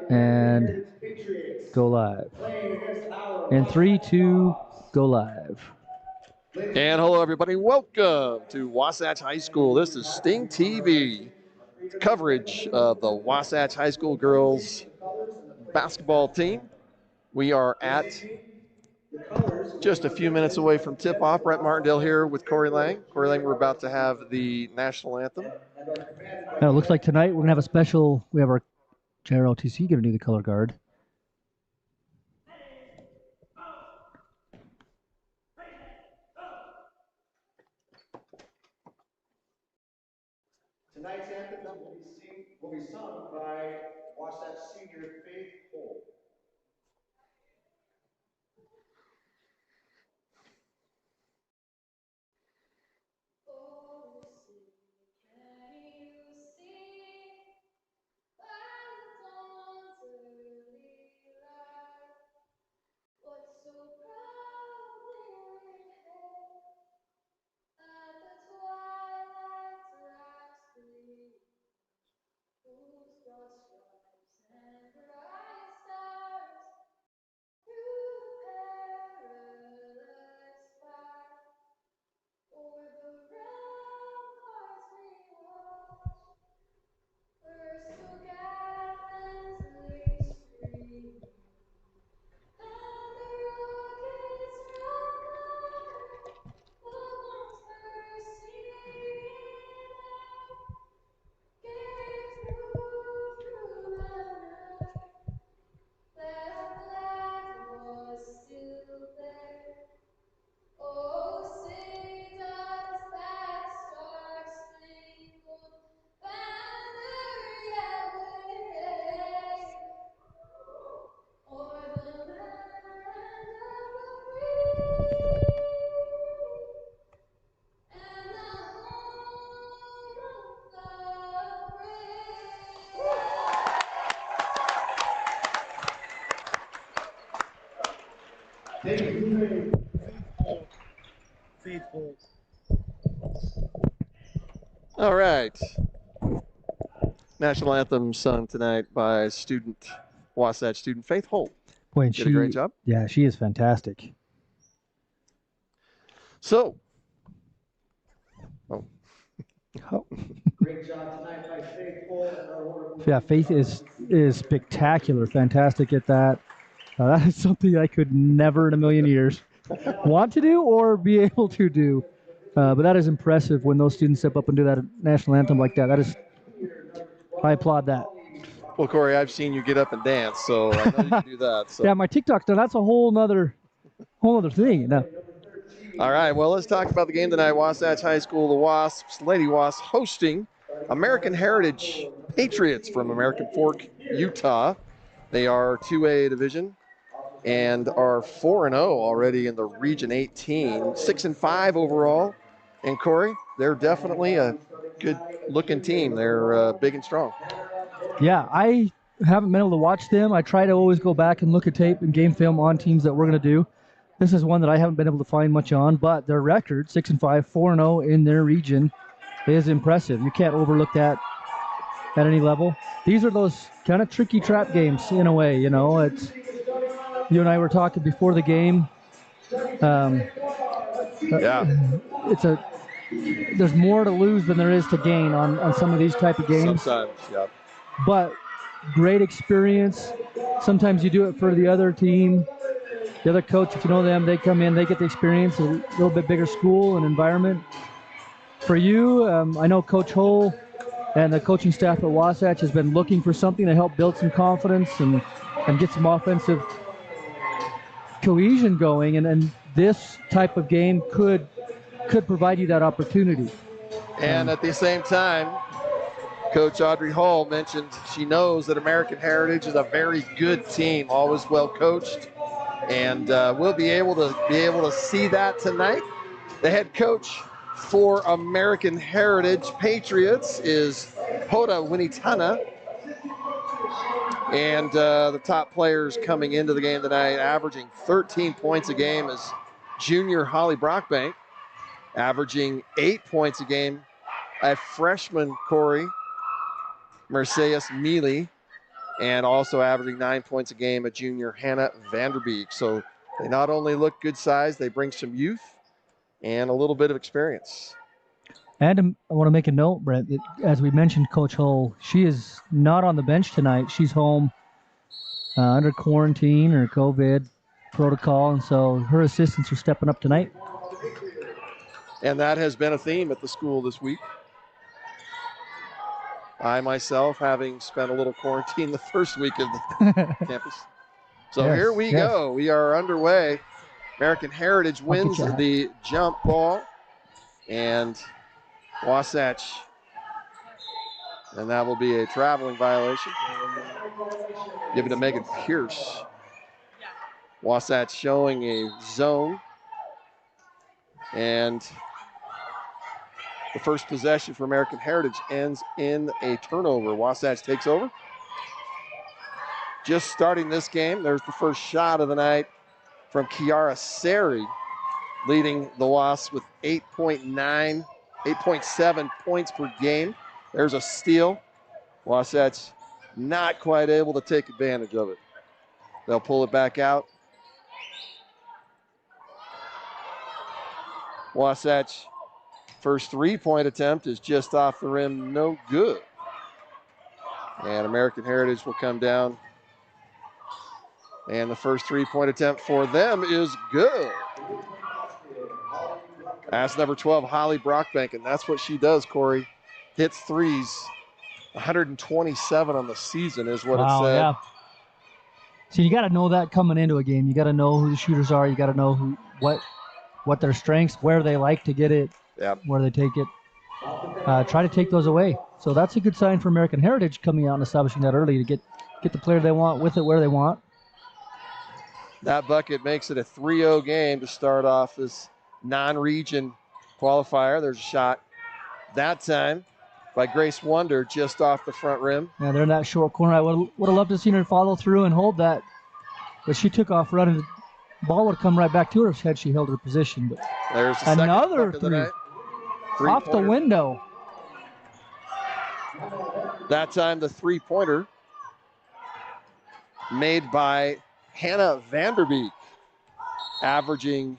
And go live. And 3, 2, go live. And hello, everybody. Welcome to Wasatch High School. This is Sting TV coverage of the Wasatch High School girls basketball team. We are at just a few minutes away from tip-off. Brett Martindale here with Corey Lang. Corey Lang, we're about to have the national anthem. Now, it looks like tonight we're going to have a special. We have our JROTC going to do the color guard. Tonight's anthem will be sung by Wasatch senior Faith Holt. Faithful. All right. National anthem sung tonight by Wasatch student Faith Holt. Boy, and Did a great job. Yeah, she is fantastic. So. Great job tonight by Faith Holt. Yeah, Faith is spectacular, fantastic at that. That is something I could never in a million years want to do or be able to do. But that is impressive when those students step up and do that national anthem like that. I applaud that. Well, Corey, I've seen you get up and dance, so I know you can do that. So. Yeah, my TikTok, that's a whole other thing. No. All right, well, let's talk about the game tonight. Wasatch High School, the Wasps, Lady Wasps, hosting American Heritage Patriots from American Fork, Utah. They are 2A division and are 4-0 already in the Region 18, 6-5 overall. And Corey, they're definitely a good-looking team. They're big and strong. Yeah, I haven't been able to watch them. I try to always go back and look at tape and game film on teams that we're going to do. This is one that I haven't been able to find much on, but their record, 6-5, 4-0 in their region, is impressive. You can't overlook that at any level. These are those kind of tricky trap games in a way, you know. It's you and I were talking before the game. There's more to lose than there is to gain on some of these type of games. Sometimes, yeah. But great experience. Sometimes you do it for the other team. The other coach, if you know them, they come in, they get the experience, a little bit bigger school and environment. For you, I know Coach Hull and the coaching staff at Wasatch has been looking for something to help build some confidence and get some offensive cohesion going, and this type of game could provide you that opportunity. And at the same time, Coach Audrey Hall mentioned she knows that American Heritage is a very good team, always well coached. And we'll be able to see that tonight. The head coach for American Heritage Patriots is Hoda Winitana. And the top players coming into the game tonight, averaging 13 points a game, is junior Holly Brockbank, averaging 8 points a game. A freshman, Corey, Mercedes Mealy, and also averaging 9 points a game, a junior, Hannah Vanderbeek. So they not only look good size, they bring some youth and a little bit of experience. And I want to make a note, Brent, that as we mentioned, Coach Hull, she is not on the bench tonight. She's home under quarantine or COVID protocol, and so her assistants are stepping up tonight. And that has been a theme at the school this week. I myself, having spent a little quarantine the first week of the campus. So Yes, here we go. We are underway. American Heritage wins the jump ball, and Wasatch, and that will be a traveling violation. Give it to Megan Pierce. Wasatch showing a zone, and the first possession for American Heritage ends in a turnover. Wasatch takes over. Just starting this game, there's the first shot of the night from Kiara Sari, leading the Wasps with 8.7 points per game. There's a steal. Wasatch not quite able to take advantage of it. They'll pull it back out. Wasatch first three-point attempt is just off the rim, no good. And American Heritage will come down. And the first three-point attempt for them is good. That's number 12, Holly Brockbank, and that's what she does, Corey. Hits threes. 127 on the season is what it said. Yeah. So you got to know that coming into a game. You got to know who the shooters are. You got to know what their strengths, where they like to get it, where they take it. Try to take those away. So that's a good sign for American Heritage coming out and establishing that early to get the player they want with it where they want. That bucket makes it a 3-0 game to start off this non-region qualifier. There's a shot that time by Grace Wonder just off the front rim. Yeah, they're in that short corner. I would have loved to have seen her follow through and hold that, but she took off running. The ball would come right back to her had she held her position. But there's the another three off the window. That time the three-pointer made by Hannah Vanderbeek, averaging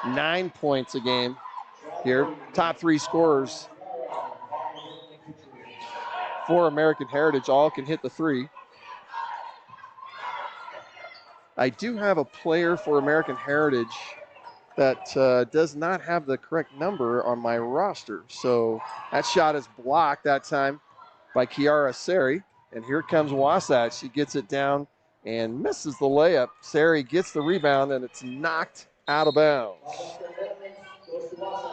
9 points a game here. Top three scorers for American Heritage all can hit the three. I do have a player for American Heritage that does not have the correct number on my roster. So that shot is blocked that time by Kiara Sari. And here comes Wasatch. She gets it down and misses the layup. Sari gets the rebound, and it's knocked out of bounds.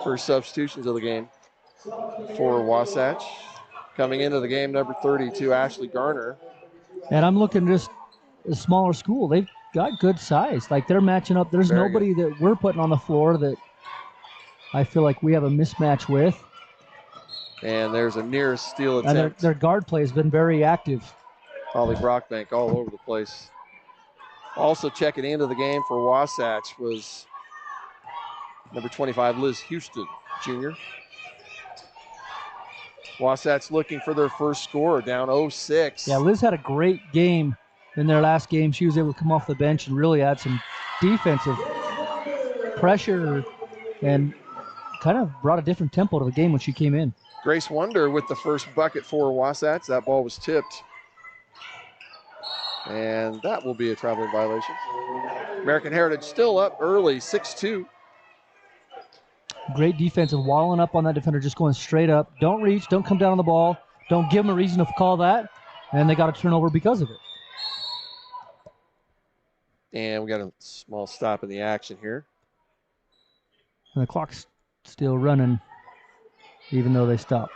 First substitutions of the game for Wasatch. Coming into the game, number 32, Ashley Garner. And I'm looking just a smaller school. They've got good size. Like, they're matching up. There's nobody that we're putting on the floor that I feel like we have a mismatch with. And there's a near steal attempt. And their guard play has been very active. Holly Brockbank all over the place. Also checking into the game for Wasatch was number 25, Liz Houston, junior. Wasatch looking for their first score, down 0-6. Yeah, Liz had a great game in their last game. She was able to come off the bench and really add some defensive pressure and kind of brought a different tempo to the game when she came in. Grace Wonder with the first bucket for Wasatch. That ball was tipped. And that will be a traveling violation. American Heritage still up early, 6-2. Great defense of walling up on that defender, just going straight up. Don't reach, don't come down on the ball. Don't give them a reason to call that. And they got a turnover because of it. And we got a small stop in the action here. And the clock's still running, even though they stopped.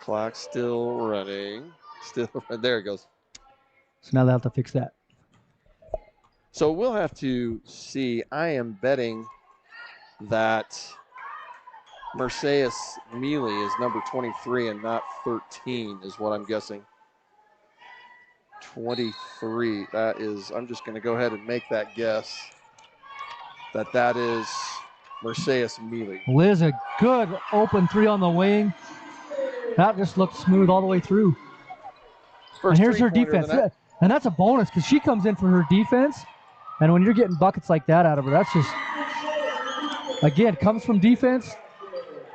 Clock still running. There it goes. So now they have to fix that. So we'll have to see. I am betting that Mercedes Mealy is number 23 and not 13 is what I'm guessing. 23. That is, I'm just going to go ahead and make that guess. That is Mercedes Mealy. Liz, a good open three on the wing. That just looked smooth all the way through. And here's her three-pointer of defense. the night. And that's a bonus because she comes in for her defense. And when you're getting buckets like that out of her, that's just, again, comes from defense,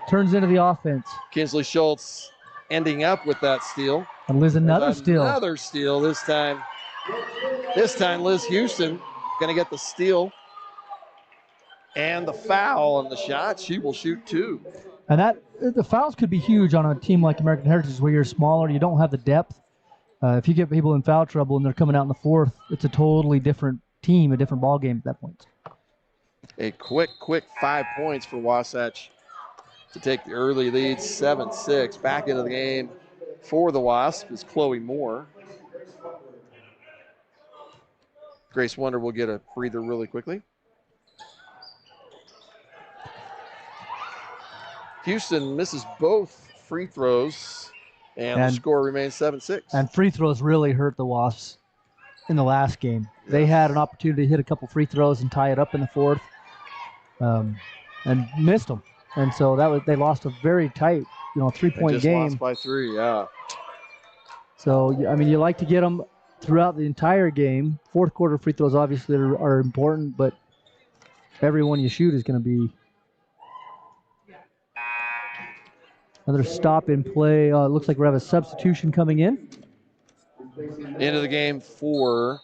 turns into the offense. Kinsley Schultz ending up with that steal. And Liz, another There's steal. Another steal this time. This time, Liz Houston going to get the steal and the foul on the shot. She will shoot 2. And the fouls could be huge on a team like American Heritage where you're smaller, you don't have the depth. If you get people in foul trouble and they're coming out in the fourth, it's a totally different team, a different ball game at that point. A quick 5 points for Wasatch to take the early lead, 7-6. Back into the game for the Wasp is Chloe Moore. Grace Wonder will get a breather really quickly. Houston misses both free throws, and the score remains 7-6. And free throws really hurt the Wasps in the last game. Yes. They had an opportunity to hit a couple free throws and tie it up in the fourth, and missed them. And so they lost a very tight, 3-point game. Lost by 3, yeah. So, I mean, you like to get them throughout the entire game. Fourth quarter free throws obviously are important, but every one you shoot is going to be another stop in play. It looks like we have a substitution coming in. Into the game for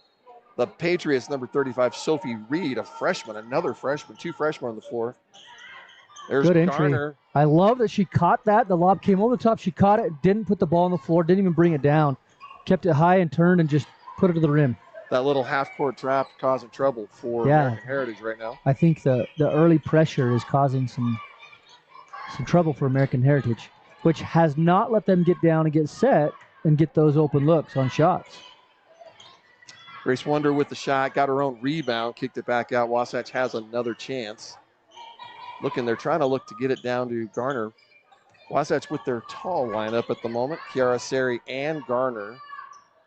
the Patriots, number 35, Sophie Reed, a freshman, another freshman, 2 freshmen on the floor. There's good Garner. Entry. I love that she caught that. The lob came over the top. She caught it, didn't put the ball on the floor, didn't even bring it down. Kept it high and turned and just put it to the rim. That little half-court trap causing trouble for American Heritage right now. I think the early pressure is causing some trouble for American Heritage, which has not let them get down and get set and get those open looks on shots. Grace Wonder with the shot, got her own rebound, kicked it back out. Wasatch has another chance. They're trying to look to get it down to Garner. Wasatch with their tall lineup at the moment. Kiara Sari and Garner.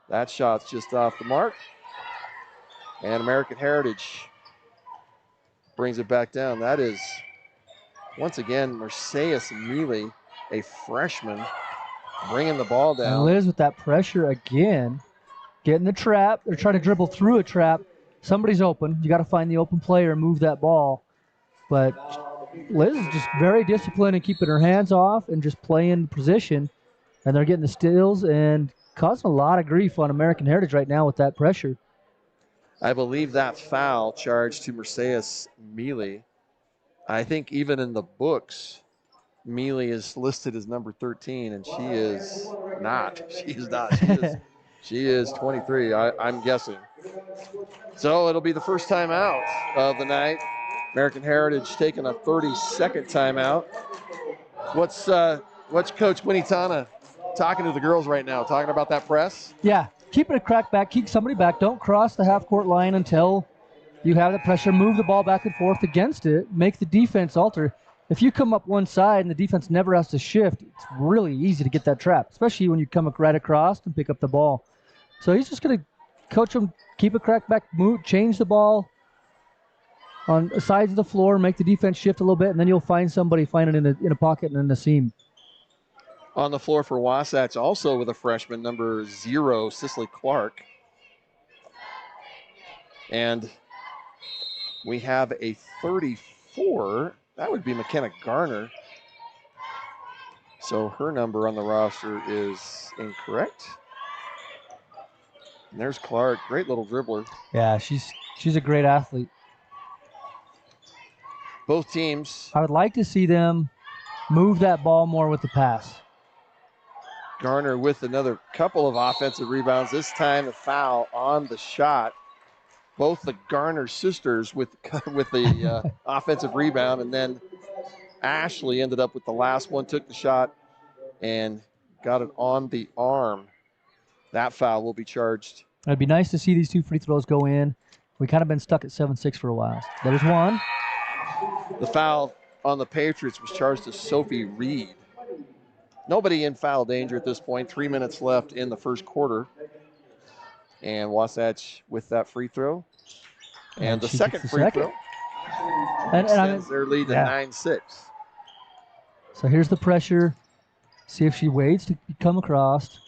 That shot's just off the mark. And American Heritage brings it back down. That is, once again, Mercedes Mealy, a freshman, bringing the ball down. And Liz with that pressure again. Getting the trap. They're trying to dribble through a trap. Somebody's open. You got to find the open player and move that ball. But Liz is just very disciplined and keeping her hands off and just playing position. And they're getting the steals and causing a lot of grief on American Heritage right now with that pressure. I believe that foul charged to Mercedes Mealy. I think even in the books, Mealy is listed as number 13, and she is not. She is not. She is 23, I'm guessing. So it'll be the first timeout of the night. American Heritage taking a 30-second timeout. What's Coach Winnie Tana talking to the girls right now? Talking about that press? Yeah, keep it a crack back, keep somebody back. Don't cross the half-court line until you have the pressure. Move the ball back and forth against it. Make the defense alter. If you come up one side and the defense never has to shift, it's really easy to get that trap, especially when you come right across and pick up the ball. So he's just going to coach them, keep a crack back, move, change the ball on the sides of the floor, make the defense shift a little bit, and then you'll find somebody find it in a pocket and in the seam. On the floor for Wasatch, also with a freshman, number 0, Cicely Clark. And we have a 34. That would be McKenna Garner. So her number on the roster is incorrect. And there's Clark, great little dribbler. Yeah, she's a great athlete. Both teams. I would like to see them move that ball more with the pass. Garner with another couple of offensive rebounds. This time a foul on the shot. Both the Garner sisters with the offensive rebound, and then Ashley ended up with the last one, took the shot, and got it on the arm. That foul will be charged. It'd be nice to see these 2 free throws go in. We kind of been stuck at 7-6 for a while. There's one. The foul on the Patriots was charged to Sophie Reed. Nobody in foul danger at this point. 3 minutes left in the first quarter. And Wasatch with that free throw. And the second free throw. And extends their lead to 9-6. So here's the pressure. See if she waits to come across.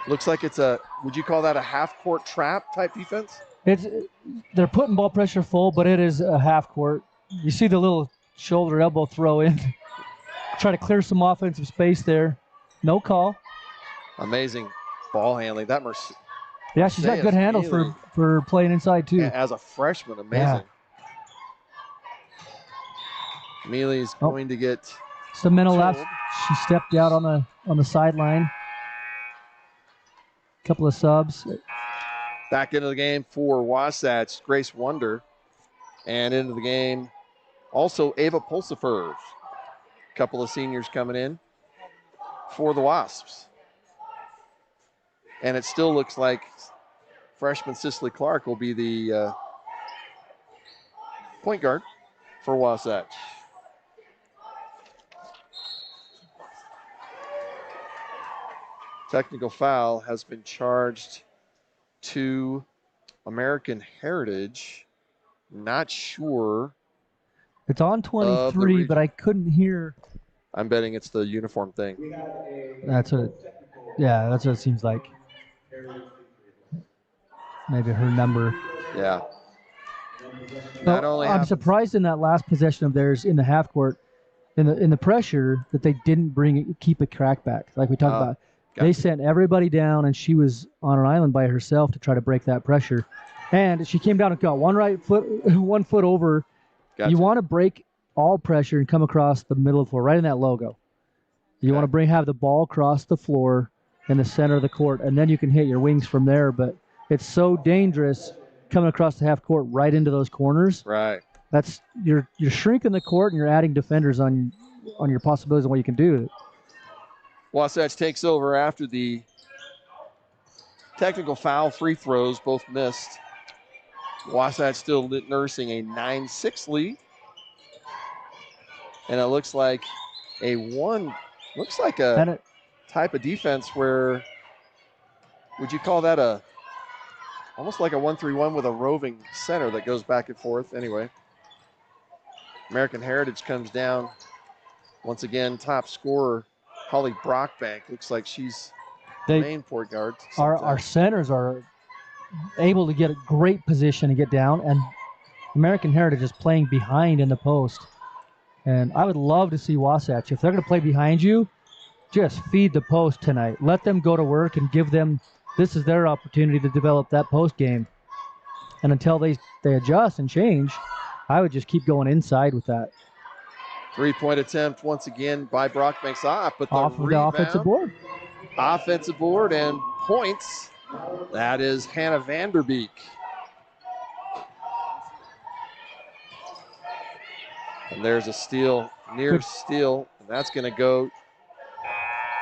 Looks like it's would you call that a half-court trap type defense? They're putting ball pressure full, but it is a half court. You see the little shoulder elbow throw in. Try to clear some offensive space there. No call. Amazing ball handling. That Yeah, she's got good handles for playing inside too. As a freshman, amazing. Yeah. Mealy's going to get some mental lapse. She stepped out on the sideline. Couple of subs. Back into the game for Wasatch, Grace Wonder. And into the game, also Ava Pulsifer. Couple of seniors coming in for the Wasps. And it still looks like freshman Cicely Clark will be the point guard for Wasatch. Technical foul has been charged to American Heritage. Not sure. It's on 23, but I couldn't hear. I'm betting it's the uniform thing. That's what it seems like. Maybe her number. Yeah. I'm surprised in that last possession of theirs in the half court, in the pressure, that they didn't keep a crackback like we talked about. Gotcha. They sent everybody down, and she was on an island by herself to try to break that pressure. And she came down and got one foot over. Gotcha. You want to break all pressure and come across the middle of the floor, right in that logo. You want to have the ball cross the floor in the center of the court, and then you can hit your wings from there. But it's so dangerous coming across the half court right into those corners. Right. That's you're shrinking the court, and you're adding defenders on your possibilities of what you can do. Wasatch takes over after the technical foul. Free throws both missed. Wasatch still nursing a 9-6 lead. And it looks like a type of defense where, would you call that almost like a 1-3-1 with a roving center that goes back and forth? Anyway, American Heritage comes down. Once again, top scorer, Holly Brockbank. Looks like she's the main point guard. Our centers are able to get a great position and get down, and American Heritage is playing behind in the post. And I would love to see Wasatch, if they're going to play behind you, just feed the post tonight. Let them go to work and give them, this is their opportunity to develop that post game. And until they adjust and change, I would just keep going inside with that. 3-point attempt once again by Brockbanks off, but off of the offensive board. Offensive board and points. That is Hannah Vanderbeek. And there's a steal, steal, and that's going to go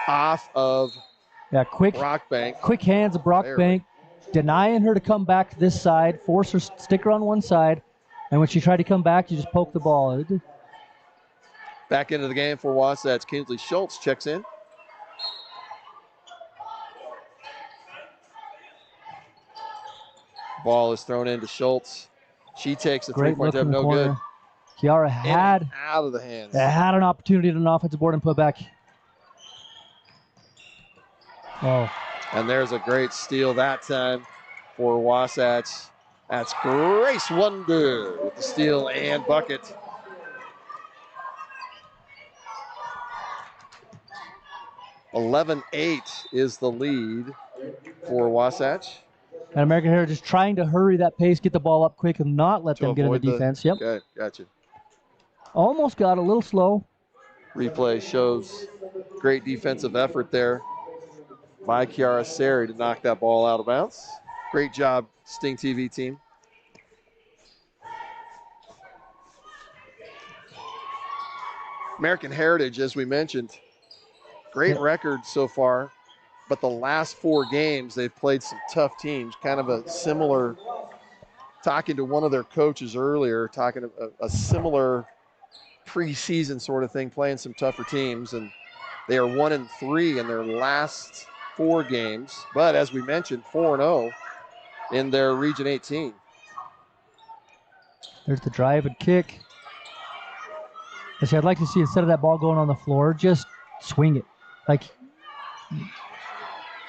off of Brockbank. Quick hands of Brockbank, denying her to come back to this side, force her, stick her on one side, and when she tried to come back, you just poke the ball. Back into the game for Wasatch. Kinsley Schultz checks in. Ball is thrown into Schultz. She takes a three-point attempt, no good. Kiara had out of the hands. Had an opportunity at an offensive board and put back. Oh. And there's a great steal that time for Wasatch. That's Grace Wonder with the steal and bucket. (11-8) is the lead for Wasatch. And American Heritage is trying to hurry that pace, get the ball up quick, and not let them get in the defense. Yep. Okay, gotcha. Almost got a little slow. Replay shows great defensive effort there by Kiara Sari to knock that ball out of bounds. Great job, Sting TV team. American Heritage, as we mentioned, great record so far, but the last 4 games they've played some tough teams. Kind of a similar, talking to one of their coaches earlier, talking a similar preseason sort of thing, playing some tougher teams, and they are 1-3 in their last 4 games. But as we mentioned, 4-0 in their Region 18. There's the drive and kick. I'd like to see, instead of that ball going on the floor, just swing it. Like,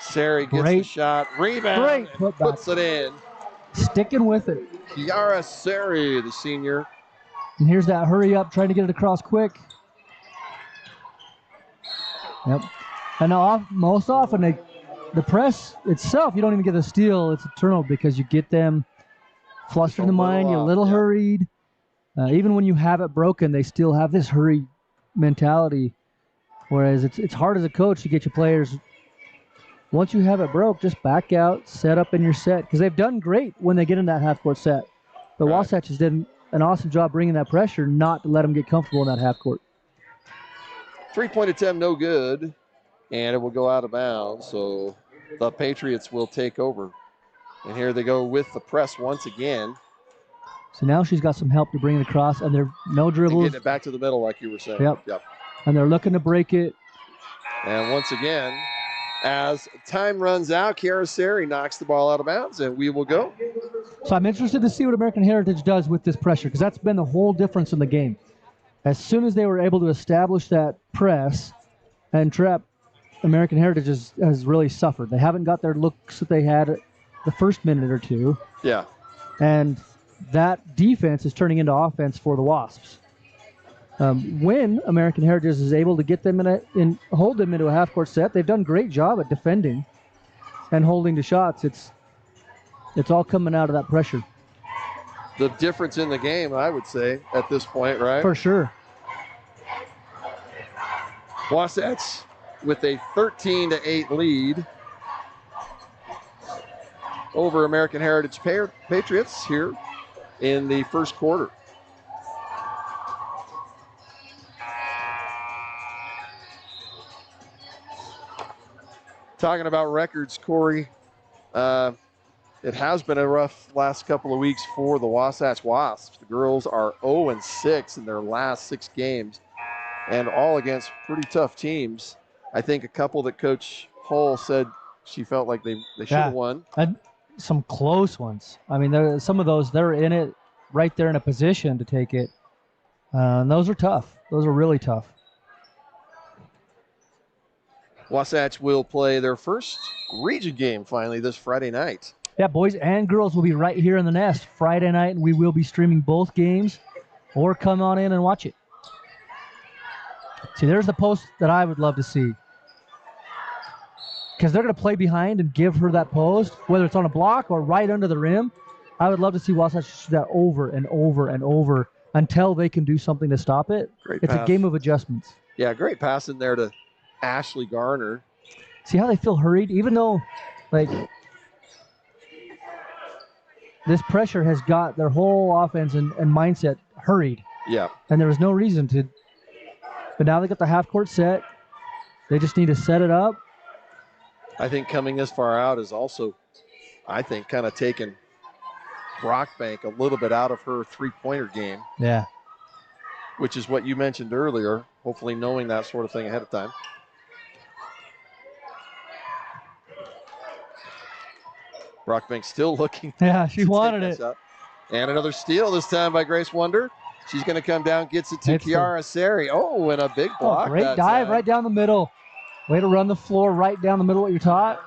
Sari gets the Great. shot. Rebound. Great And putback. puts it in. Sticking with it. Kiara Sari, the senior. And here's that hurry up, trying to get it across quick. Yep. And most often, the press itself, you don't even get a steal. It's a turnover because you get them flustered in the mind. You're a little hurried. Even when you have it broken, they still have this hurry mentality. Whereas it's hard as a coach to get your players. Once you have it broke, just back out, set up in your set. Because they've done great when they get in that half-court set. The Wasatch has done an awesome job bringing that pressure, not to let them get comfortable in that half-court. Three-point attempt, no good. And it will go out of bounds. So the Patriots will take over. And here they go with the press once again. So now she's got some help to bring it across, and they're no dribbles. Getting it back to the middle like you were saying. Yep. And they're looking to break it. And once again, as time runs out, Kiara Sari knocks the ball out of bounds, and we will go. So I'm interested to see what American Heritage does with this pressure, because that's been the whole difference in the game. As soon as they were able to establish that press and trap, American Heritage has really suffered. They haven't got their looks that they had the first minute or two. Yeah. And that defense is turning into offense for the Wasps. When American Heritage is able to get them hold them into a half-court set, they've done a great job at defending and holding the shots. It's all coming out of that pressure. The difference in the game, I would say, at this point, right? For sure. Wasatch with a 13-8 lead over American Heritage Patriots here in the first quarter. Talking about records, Corey, it has been a rough last couple of weeks for the Wasatch Wasps. The girls are 0-6 in their last 6 games, and all against pretty tough teams. I think a couple that Coach Hull said she felt like they should have won. And some close ones. I mean, some of those, they're in it right there in a position to take it. And those are tough. Those are really tough. Wasatch will play their first region game finally this Friday night. Yeah, boys and girls will be right here in the nest Friday night, and we will be streaming both games, or come on in and watch it. See, there's the post that I would love to see. Because they're going to play behind and give her that post, whether it's on a block or right under the rim. I would love to see Wasatch shoot that over and over and over until they can do something to stop it. It's a game of adjustments. Yeah, great pass in there to Ashley Garner. See how they feel hurried? Even though, like, this pressure has got their whole offense and mindset hurried. Yeah. And there was no reason to. But now they got the half-court set. They just need to set it up. I think coming this far out is also, I think, kind of taken Brockbank a little bit out of her three-pointer game. Yeah. Which is what you mentioned earlier, hopefully knowing that sort of thing ahead of time. Brockbank still looking. Yeah, she wanted it. Shot. And another steal, this time by Grace Wonder. She's going to come down, gets it to Kiara Sari. Oh, and a big block. Great dive right down the middle. Way to run the floor right down the middle what you're taught.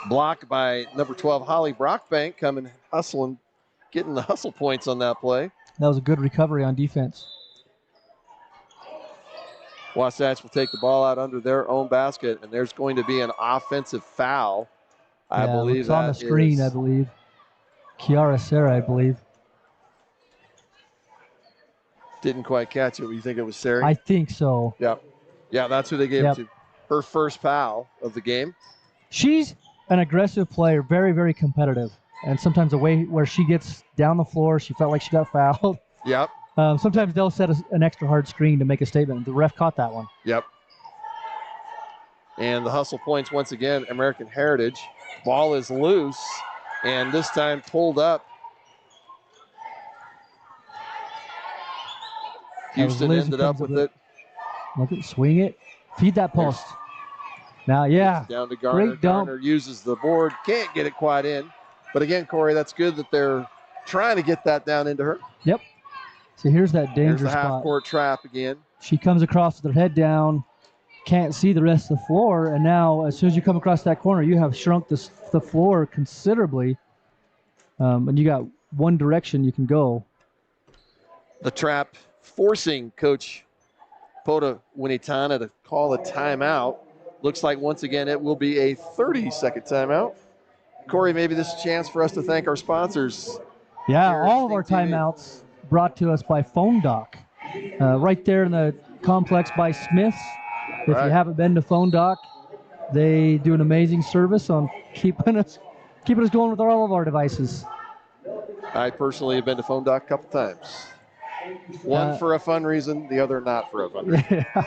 Blocked by number 12, Holly Brockbank, coming hustling, getting the hustle points on that play. That was a good recovery on defense. Wasatch will take the ball out under their own basket, and there's going to be an offensive foul. I believe it's on the screen, I believe. Kiara Sari, I believe. Didn't quite catch it. You think it was Sari? I think so. Yeah. Yeah, that's who they gave it to. Her first foul of the game. She's an aggressive player, very, very competitive. And sometimes the way where she gets down the floor, she felt like she got fouled. Yep. Sometimes they'll set an extra hard screen to make a statement. The ref caught that one. Yep. And the hustle points once again, American Heritage. Ball is loose, and this time pulled up. Houston ended up with it. Look at swing it. Feed that post. Now, yeah. Down to Garner. Great dump. Garner uses the board. Can't get it quite in. But again, Corey, that's good that they're trying to get that down into her. Yep. So here's that dangerous Here's the spot. half-court trap again. She comes across with her head down. can't see the rest of the floor. And now, as soon as you come across that corner, you have shrunk the floor considerably. And you got one direction you can go. The trap forcing Coach Pota Winitana to call a timeout. Looks like once again it will be a 30-second timeout. Corey, maybe this is a chance for us to thank our sponsors. Yeah, all of our timeouts brought to us by Phone Doc. Right there in the complex by Smith's. If you haven't been to Phone Doc, they do an amazing service on keeping us going with all of our devices. I personally have been to Phone Doc a couple times. One for a fun reason, the other not for a fun reason. Yeah.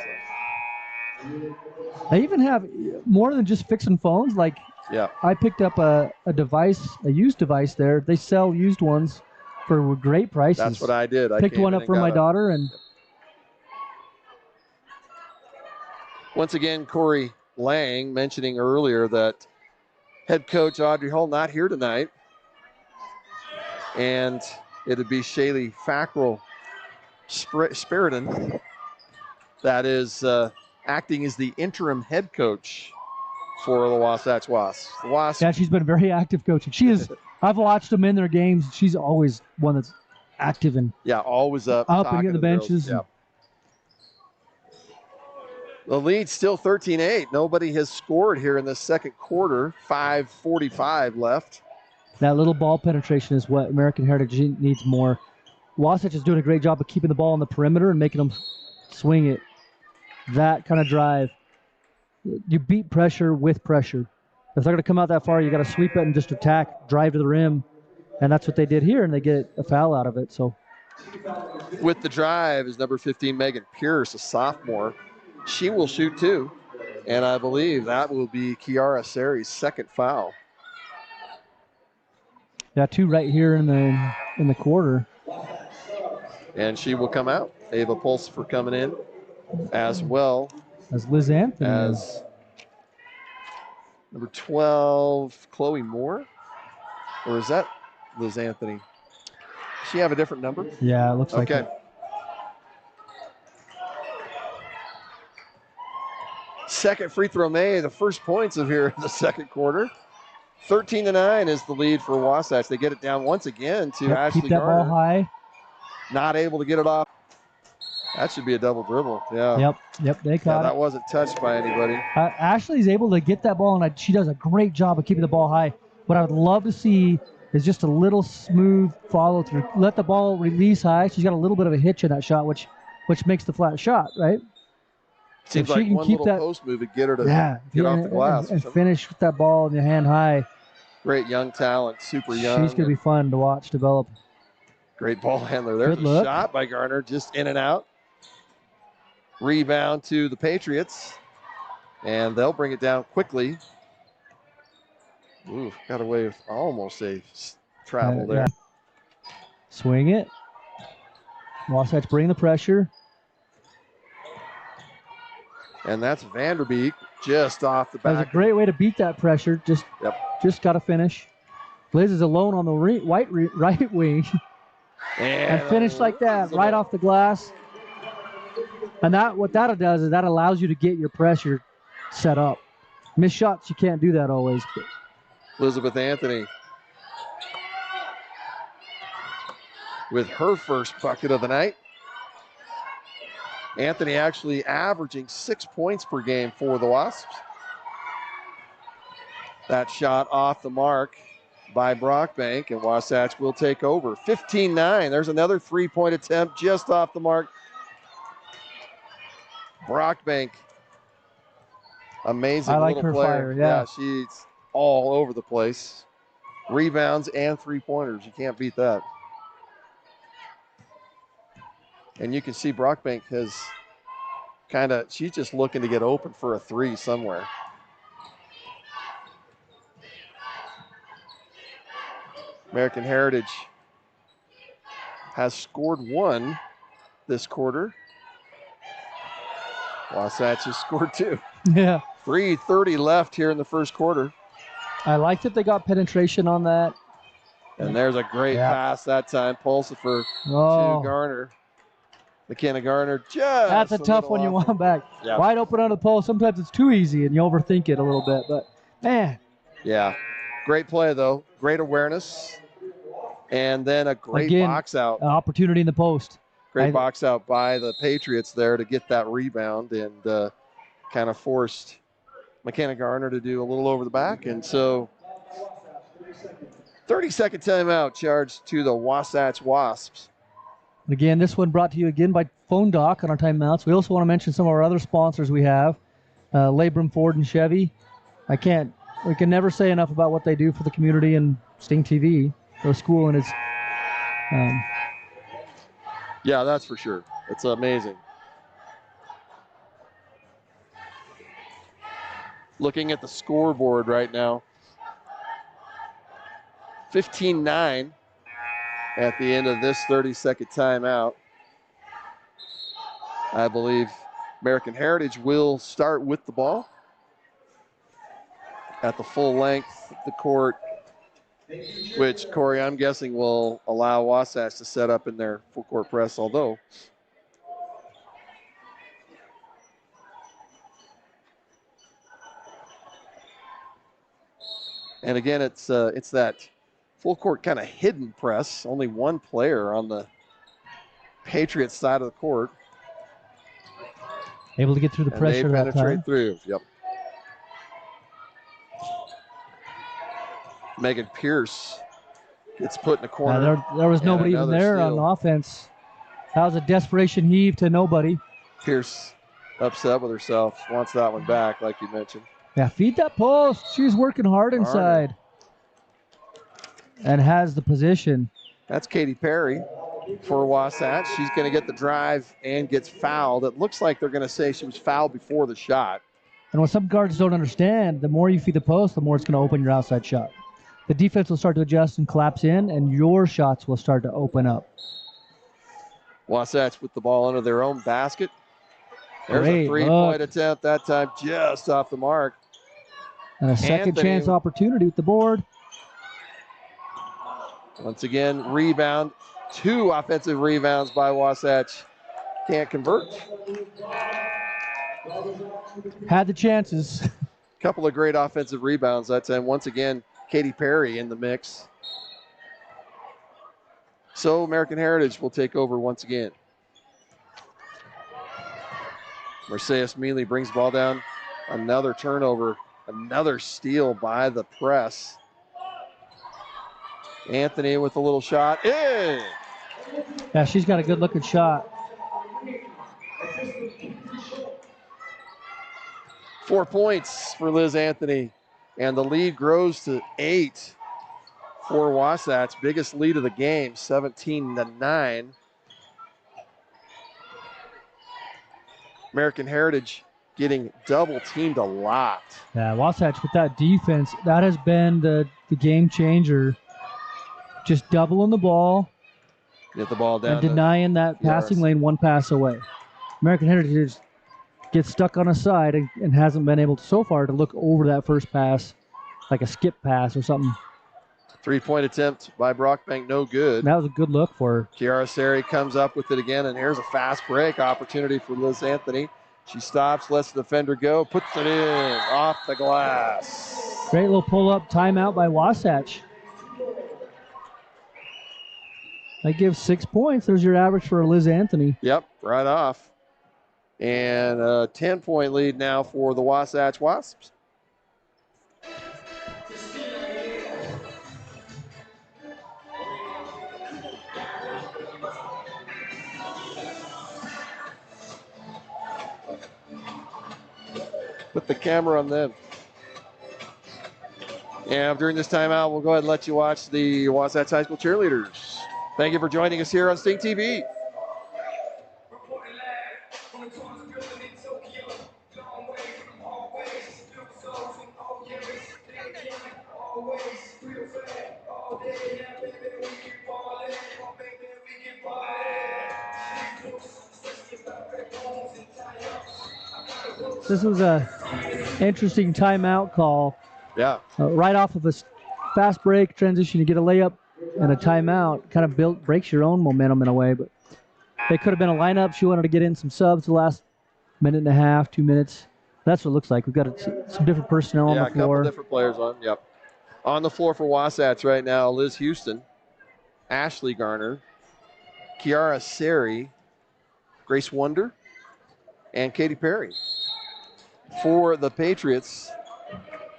They even have more than just fixing phones. Like, I picked up a used device there. They sell used ones for great prices. That's what I did. I picked one up for my daughter. And once again, Corey Lang mentioning earlier that head coach Audrey Hull not here tonight. And it'd be Shaylee Fackrell-Spiriton that is acting as the interim head coach for the Wasatch Wasps. Yeah, she's been very active coaching. She is. I've watched them in their games. She's always one that's active and always up and getting the benches. Yeah. The lead's still 13-8. Nobody has scored here in the second quarter. 5:45 left. That little ball penetration is what American Heritage needs more. Wasatch is doing a great job of keeping the ball on the perimeter and making them swing it. That kind of drive. You beat pressure with pressure. If they're going to come out that far, you got to sweep it and just attack, drive to the rim. And that's what they did here, and they get a foul out of it. So, with the drive is number 15, Megan Pierce, a sophomore. She will shoot two, and I believe that will be Kiara Sari's second foul. Yeah, two right here in the quarter. And she will come out. Ava Pulsifer coming in as well as Liz Anthony. As number 12, Chloe Moore. Or is that Liz Anthony? Does she have a different number? Yeah, it looks like it. Second free throw made, the first points of here in the second quarter. 13-9 is the lead for Wasatch. They get it down once again to Ashley keep that Garner. ball high. Not able to get it off. That should be a double dribble. Yeah. Yep. They caught it. That wasn't touched by anybody. Ashley's able to get that ball, and she does a great job of keeping the ball high. What I would love to see is just a little smooth follow through. Let the ball release high. She's got a little bit of a hitch in that shot, which makes the flat shot, right? Seems like one little post move would get her to get off the glass. And finish with that ball in your hand high. Great young talent, super young. She's going to be fun to watch develop. Great ball handler. There's a shot by Garner, just in and out. Rebound to the Patriots, and they'll bring it down quickly. Ooh, got away with almost a travel there. Yeah. Swing it. Wasatch bring the pressure. And that's Vanderbeek just off the back. That was a great way to beat that pressure. Just got to finish. Liz is alone on the right wing. And finish like that, right off the glass. And what that does is that allows you to get your pressure set up. Miss shots, you can't do that always. Elizabeth Anthony with her first bucket of the night. Anthony actually averaging 6 points per game for the Wasps. That shot off the mark by Brockbank, and Wasatch will take over. 15-9. There's another three-point attempt just off the mark. Brockbank, amazing I like little her player. Fire, yeah, she's all over the place. Rebounds and three-pointers. You can't beat that. And you can see Brockbank has she's just looking to get open for a three somewhere. American Heritage has scored one this quarter. Wasatch has scored two. Yeah. 3:30 left here in the first quarter. I like that they got penetration on that. And there's a great pass that time. Pulsifer to Garner. McKenna Garner just That's a tough one you off. want back. Yeah. Wide open on the post. Sometimes it's too easy and you overthink it a little bit. But, man. Yeah. Great play, though. Great awareness. And then a great box out. An opportunity in the post. Great box out by the Patriots there to get that rebound and kind of forced McKenna Garner to do a little over the back. And so 30-second timeout charged to the Wasatch Wasps. Again, this one brought to you again by Phone Doc on our timeouts. We also want to mention some of our other sponsors we have, Labrum Ford and Chevy. We can never say enough about what they do for the community and Sting TV, the school and its. Yeah, that's for sure. It's amazing. Looking at the scoreboard right now, 15-9 at the end of this 30-second timeout. I believe American Heritage will start with the ball at the full length of the court, which, Corey, I'm guessing will allow Wasatch to set up in their full court press, although and again, it's that full court kind of hidden press. Only one player on the Patriots side of the court. Able to get through the pressure that time. They penetrate through. Yep. Megan Pierce gets put in the corner. There was nobody even there on offense. That was a desperation heave to nobody. Pierce upset with herself. Wants that one back, like you mentioned. Yeah, feed that post. She's working hard inside. And has the position. That's Katie Perry for Wasatch. She's going to get the drive and gets fouled. It looks like they're going to say she was fouled before the shot. And what some guards don't understand, the more you feed the post, the more it's going to open your outside shot. The defense will start to adjust and collapse in, and your shots will start to open up. Wasatch with the ball under their own basket. There's a three-point attempt that time just off the mark. And a second chance opportunity with the board. Once again, rebound. 2 offensive rebounds by Wasatch. Can't convert. Had the chances. Couple of great offensive rebounds that time. Once again, Katie Perry in the mix. So American Heritage will take over once again. Mercedes Mealy brings the ball down. Another turnover. Another steal by the press. Anthony with a little shot. In! Yeah, she's got a good looking shot. 4 points for Liz Anthony. And the lead grows to 8 for Wasatch. Biggest lead of the game, 17-9. American Heritage getting double teamed a lot. Yeah, Wasatch with that defense, that has been the game changer. Just doubling the ball. Get the ball down. And denying that passing lane one pass away. American Heritage gets stuck on a side and hasn't been able to, so far, to look over that first pass, like a skip pass or something. 3-point attempt by Brockbank, no good. That was a good look for her. Kiara Sari comes up with it again, and here's a fast break opportunity for Liz Anthony. She stops, lets the defender go, puts it in, off the glass. Great little pull-up timeout by Wasatch. That gives 6 points. There's your average for Liz Anthony. Yep, right off. And a 10-point lead now for the Wasatch Wasps. Put the camera on them. And during this timeout, we'll go ahead and let you watch the Wasatch High School cheerleaders. Thank you for joining us here on Sting TV. This was a interesting timeout call. Yeah. Right off of a fast break transition, you get a layup and a timeout. Kind of breaks your own momentum in a way. But They could have been a lineup. She wanted to get in some subs the last minute and a half, 2 minutes. That's what it looks like. We've got some different personnel on the floor. Yeah, a couple different players on. Yep. On the floor for Wasatch right now, Liz Houston, Ashley Garner, Kiara Sari, Grace Wonder, and Katie Perry. For the Patriots,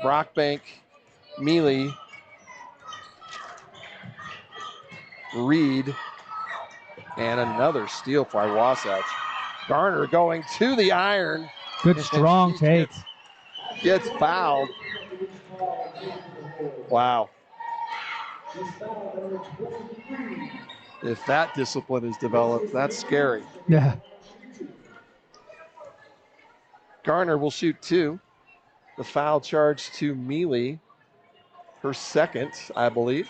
Brockbank, Mealy, Reed, and another steal by Wasatch. Garner going to the iron. Good strong take. Gets fouled. Wow. If that discipline is developed, that's scary. Yeah. Garner will shoot 2. The foul charge to Mealy, her second, I believe.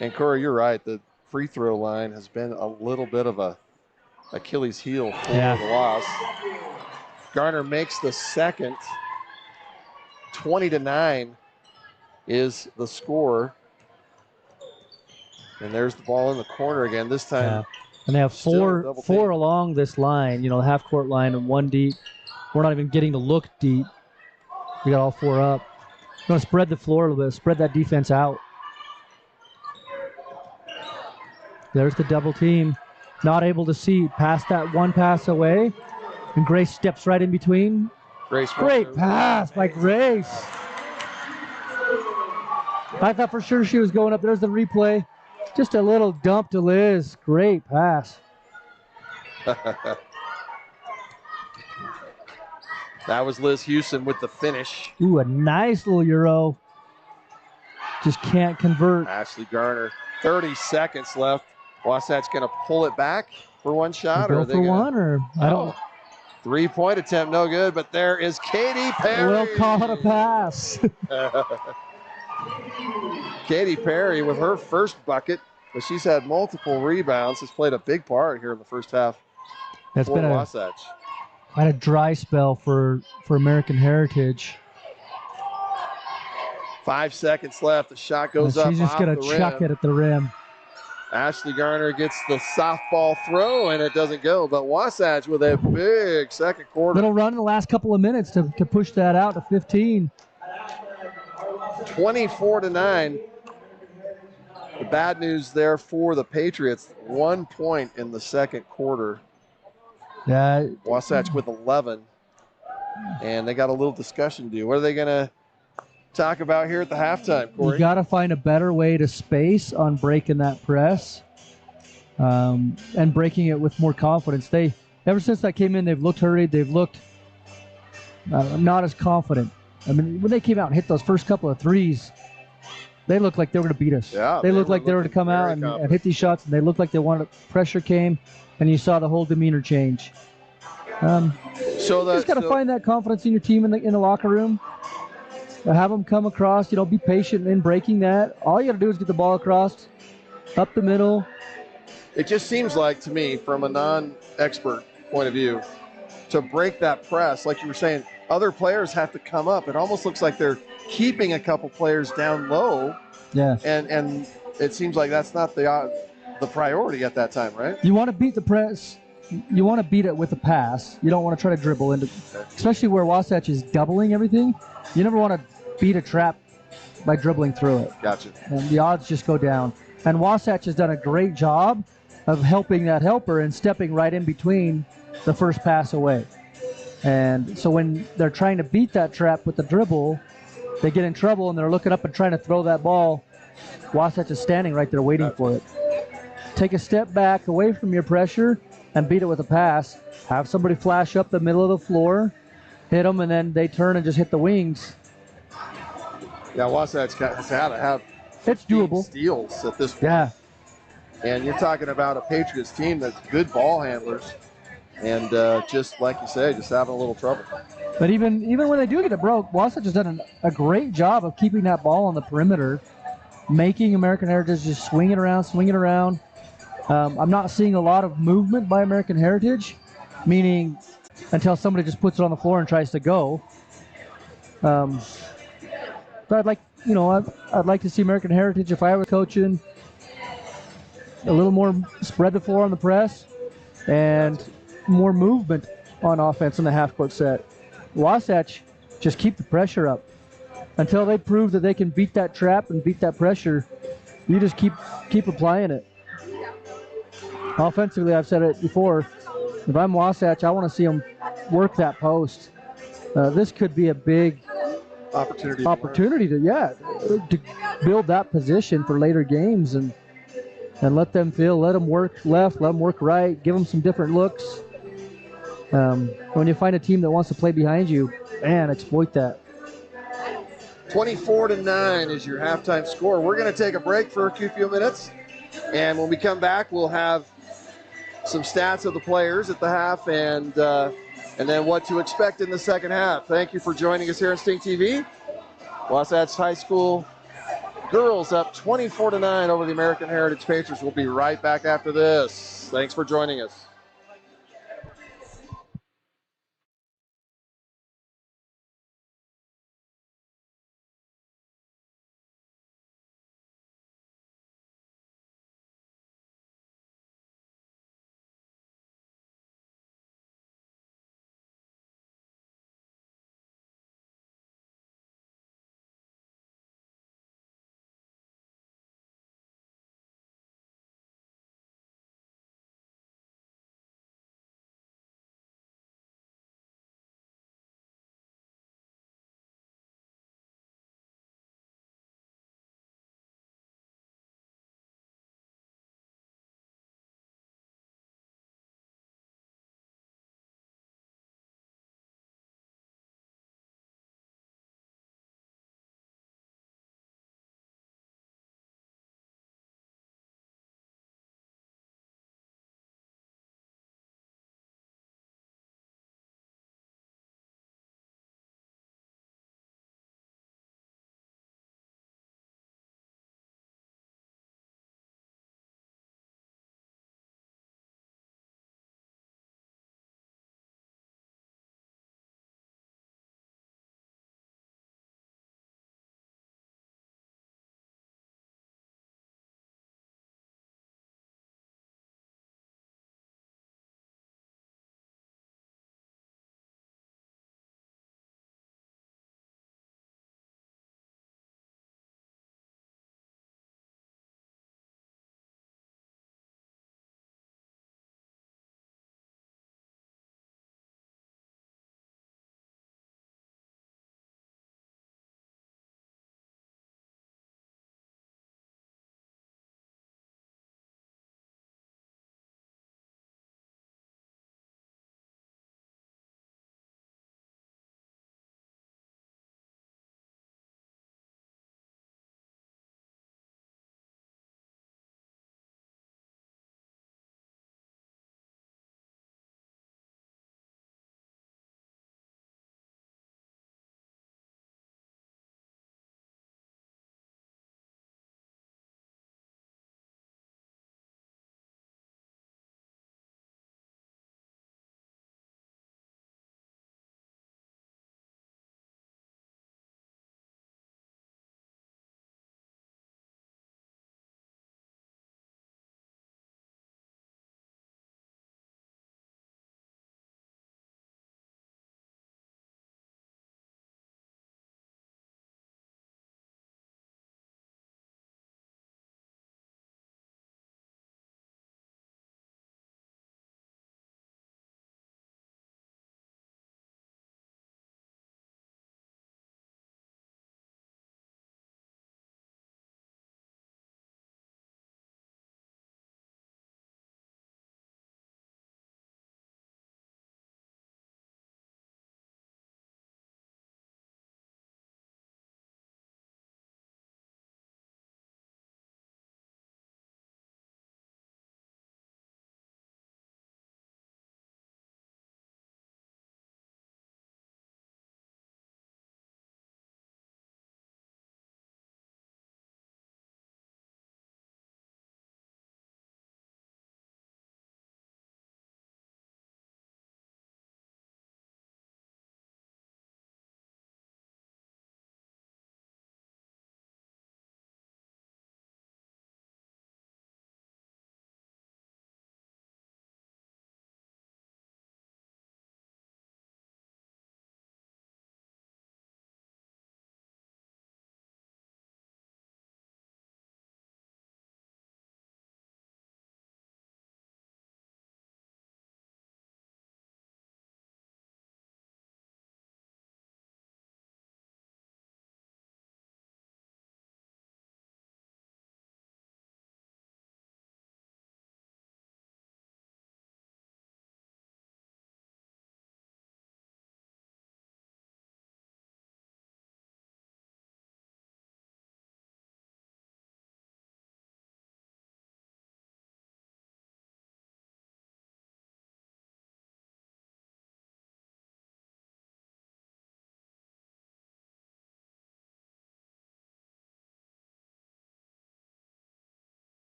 And Corey, you're right. The free throw line has been a little bit of a Achilles heel for the Wasps. Garner makes the second. 20-9 is the score. And there's the ball in the corner again. This time. Yeah. And they have four along this line, the half court line and 1 deep. We're not even getting to look deep. We got all 4 up. We're going to spread the floor a little bit, spread that defense out. There's the double team. Not able to see past that 1 pass away. And Grace steps right in between. Great pass by Grace. I thought for sure she was going up. There's the replay. Just a little dump to Liz. Great pass. That was Liz Houston with the finish. Ooh, a nice little Euro. Just can't convert. Ashley Garner, 30 seconds left. Wasatch going to pull it back for 1 shot? Or for one, or I don't. 3-point attempt, no good, but there is Katie Perry. We'll call it a pass. Katie Perry with her first bucket, but she's had multiple rebounds, has played a big part here in the first half. It's been Wasatch. Quite a dry spell for American Heritage. 5 seconds left. The shot goes up. She's just going to chuck it at the rim. Ashley Garner gets the softball throw, and it doesn't go. But Wasatch with a big second quarter. Little run in the last couple of minutes to push that out to 15. 24-9. The bad news there for the Patriots, 1 point in the second quarter. Yeah. Wasatch with 11. And they got a little discussion to do. What are they going to talk about here at the halftime, Corey? You got to find a better way to space on breaking that press and breaking it with more confidence. Ever since that came in, they've looked hurried. They've looked not as confident. I mean, when they came out and hit those first couple of threes, they looked like they were going to beat us. Yeah, they looked like they were going to come out and hit these shots, and they looked like they wanted pressure came, and you saw the whole demeanor change. You just got to find that confidence in your team in the locker room. Have them come across, be patient in breaking that. All you got to do is get the ball across, up the middle. It just seems like to me, from a non-expert point of view, to break that press, like you were saying, other players have to come up. It almost looks like they're keeping a couple players down low. Yeah. And it seems like that's not the priority at that time, right? You want to beat the press. You want to beat it with a pass. You don't want to try to dribble into, especially where Wasatch is doubling everything. You never want to beat a trap by dribbling through it. Gotcha. And the odds just go down. And Wasatch has done a great job of helping that helper and stepping right in between the first pass away. And so when they're trying to beat that trap with the dribble, they get in trouble and they're looking up and trying to throw that ball. Wasatch is standing right there waiting for it. Take a step back away from your pressure and beat it with a pass. Have somebody flash up the middle of the floor, hit them, and then they turn and just hit the wings. Yeah, Wasatch has had to have it's doable steals at this point. Yeah. And you're talking about a Patriots team that's good ball handlers. And just like you say, just having a little trouble. But even when they do get it broke, Wasatch has done a great job of keeping that ball on the perimeter, making American Heritage just swing it around. I'm not seeing a lot of movement by American Heritage, meaning until somebody just puts it on the floor and tries to go. But I'd like to see American Heritage, if I were coaching, a little more spread the floor on the press and more movement on offense in the half-court set. Wasatch just keep the pressure up until they prove that they can beat that trap and beat that pressure. You just keep applying it. Offensively, I've said it before. If I'm Wasatch, I want to see them work that post. This could be a big Opportunity. to build that position for later games and let them let them work left, let them work right, give them some different looks. When you find a team that wants to play behind you, man, exploit that. 24-9 is your halftime score. We're going to take a break for a few minutes, and when we come back, we'll have some stats of the players at the half and then what to expect in the second half. Thank you for joining us here on Sting TV. Wasatch High School girls up 24-9 over the American Heritage Patriots. We'll be right back after this. Thanks for joining us.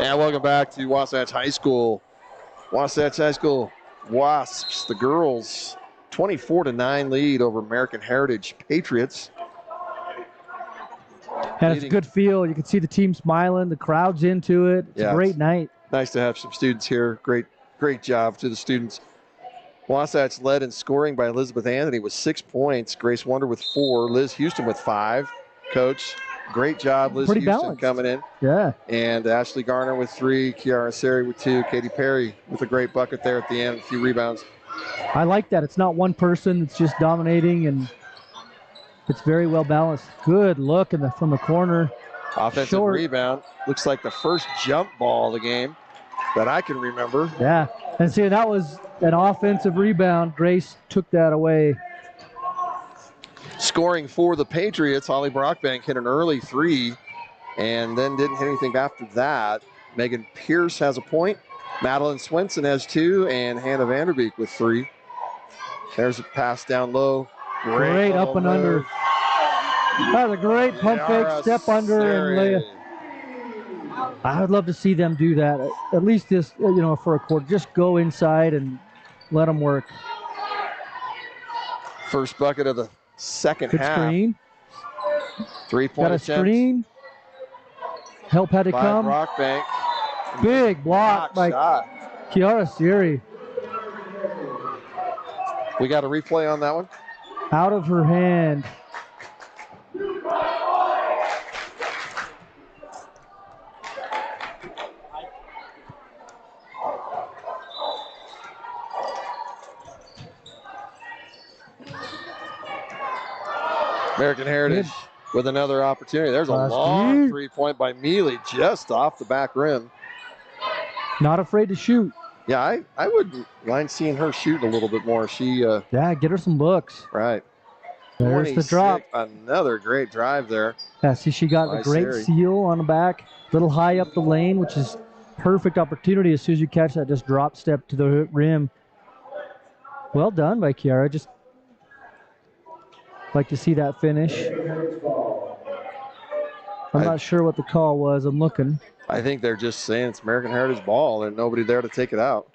And welcome back to Wasatch High School. Wasatch High School Wasps, the girls, 24-9 lead over American Heritage Patriots. And it's a good feel. You can see the team smiling. The crowd's into it. It's a great night. Nice to have some students here. Great job to the students. Wasatch led in scoring by Elizabeth Anthony with 6 points. Grace Wonder with 4. Liz Houston with 5. Coach, great job, Liz Pretty Houston balanced. coming in. Yeah. And Ashley Garner with 3. Kiara Seri with 2. Katie Perry with a great bucket there at the end. A few rebounds. I like that. It's not one person. It's just dominating, and it's very well balanced. Good look from the corner. Offensive rebound. Looks like the first jump ball of the game that I can remember. Yeah. And see, that was an offensive rebound. Grace took that away. Scoring for the Patriots, Holly Brockbank hit an early 3 and then didn't hit anything after that. Megan Pierce has a point. Madeline Swenson has 2, and Hannah Vanderbeek with 3. There's a pass down low. Great up and under. That was a great pump fake, step under, and lay. I would love to see them do that. At least this, for a quarter. Just go inside and let them work. First bucket of the second Good half. Screen. 3-point Got a screen. Help had to come. Brockbank. Big block by Kiara Siri. We got a replay on that one. Out of her hand. American Heritage with another opportunity. There's a long 3-point by Mealy just off the back rim. Not afraid to shoot. Yeah, I would mind seeing her shoot a little bit more. She get her some looks. Right. There's the drop. Another great drive there. Yeah, see, she got a great seal on the back. Little high up the lane, which is perfect opportunity. As soon as you catch that, just drop step to the rim. Well done by Kiara. Just like to see that finish. I'm not sure what the call was. I'm looking. I think they're just saying it's American Heritage ball and nobody there to take it out.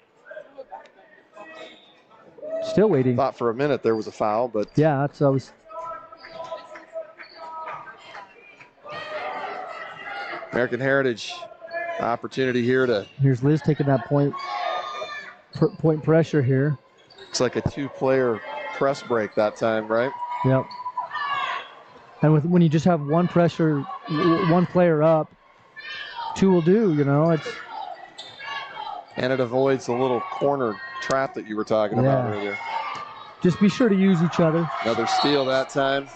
Still waiting. Thought for a minute there was a foul, but yeah, that's always. American Heritage opportunity here to. Here's Liz taking that point pressure here. It's like a 2-player press break that time, right? Yep. And when you just have one player up, 2 will do. It's. And it avoids the little corner trap that you were talking about earlier. Just be sure to use each other. Another steal that time.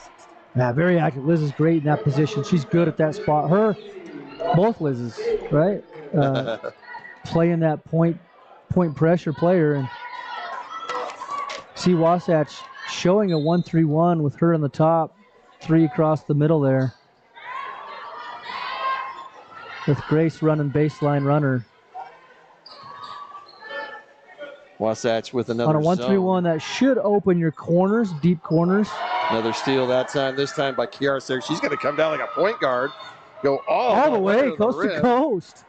Yeah, very active. Liz is great in that position. She's good at that spot. Both Liz's, right? Playing that point pressure player. And see Wasatch showing a 1-3-1 with her on the top, 3 across the middle there. With Grace running baseline runner. Wasatch with another on a 1-3-1 that should open your corners, deep corners. Another steal that time. This time by Kiara Seri. She's going to come down like a point guard. Go all the way, coast to coast.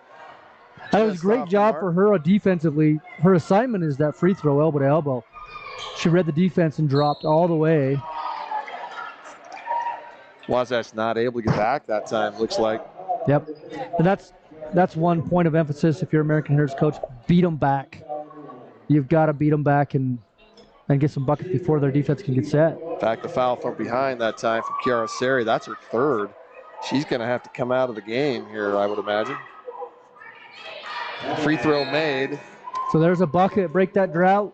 That was a great job for her defensively. Her assignment is that free throw, elbow to elbow. She read the defense and dropped all the way. Wasatch not able to get back that time, looks like. Yep. And that's one point of emphasis if you're American Heritage coach. Beat them back. You've got to beat them back and get some buckets before their defense can get set. In fact, the foul from behind that time from Kiara Seri. That's her 3rd. She's going to have to come out of the game here, I would imagine. Free throw made. So there's a bucket. Break that drought.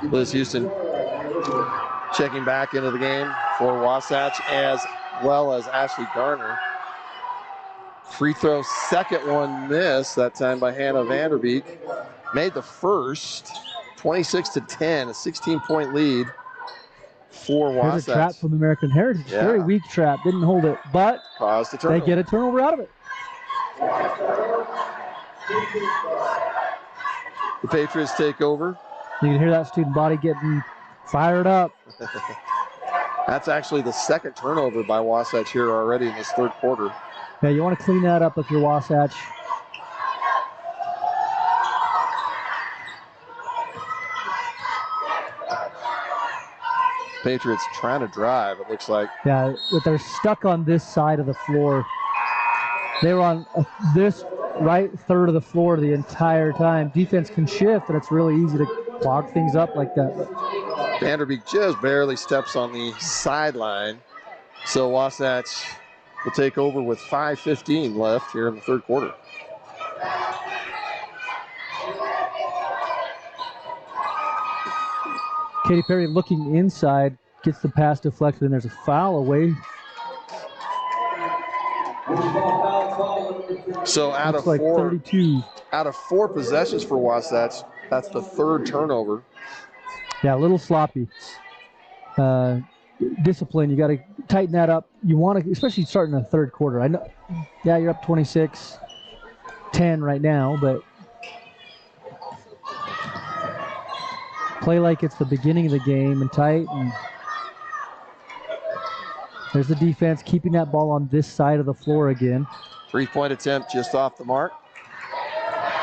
Liz Houston checking back into the game for Wasatch as well as Ashley Garner. Free throw, second one missed, that time by Hannah Vanderbeek. Made the first, 26-10, a 16-point lead for Wasatch. There's a trap from American Heritage. Yeah. Very weak trap, didn't hold it, but caused a turnover. They get a turnover out of it. The Patriots take over. You can hear that student body getting fired up. That's actually the second turnover by Wasatch here already in this third quarter. Yeah, you want to clean that up if you're Wasatch. Patriots trying to drive, it looks like. Yeah, but they're stuck on this side of the floor. They were on this right third of the floor the entire time. Defense can shift, and it's really easy to clog things up like that. Vanderbeek just barely steps on the sideline. So Wasatch will take over with 5:15 left here in the third quarter. Katy Perry looking inside, gets the pass deflected, and there's a foul away. So out of Looks like four, 32. out of 4 possessions for Wasatch, that's the third turnover. Yeah, a little sloppy. Discipline, you got to tighten that up. You want to, especially starting the third quarter. I know, yeah, you're up 26-10 right now, but play like it's the beginning of the game and tight. And there's the defense keeping that ball on this side of the floor again. 3-point attempt just off the mark.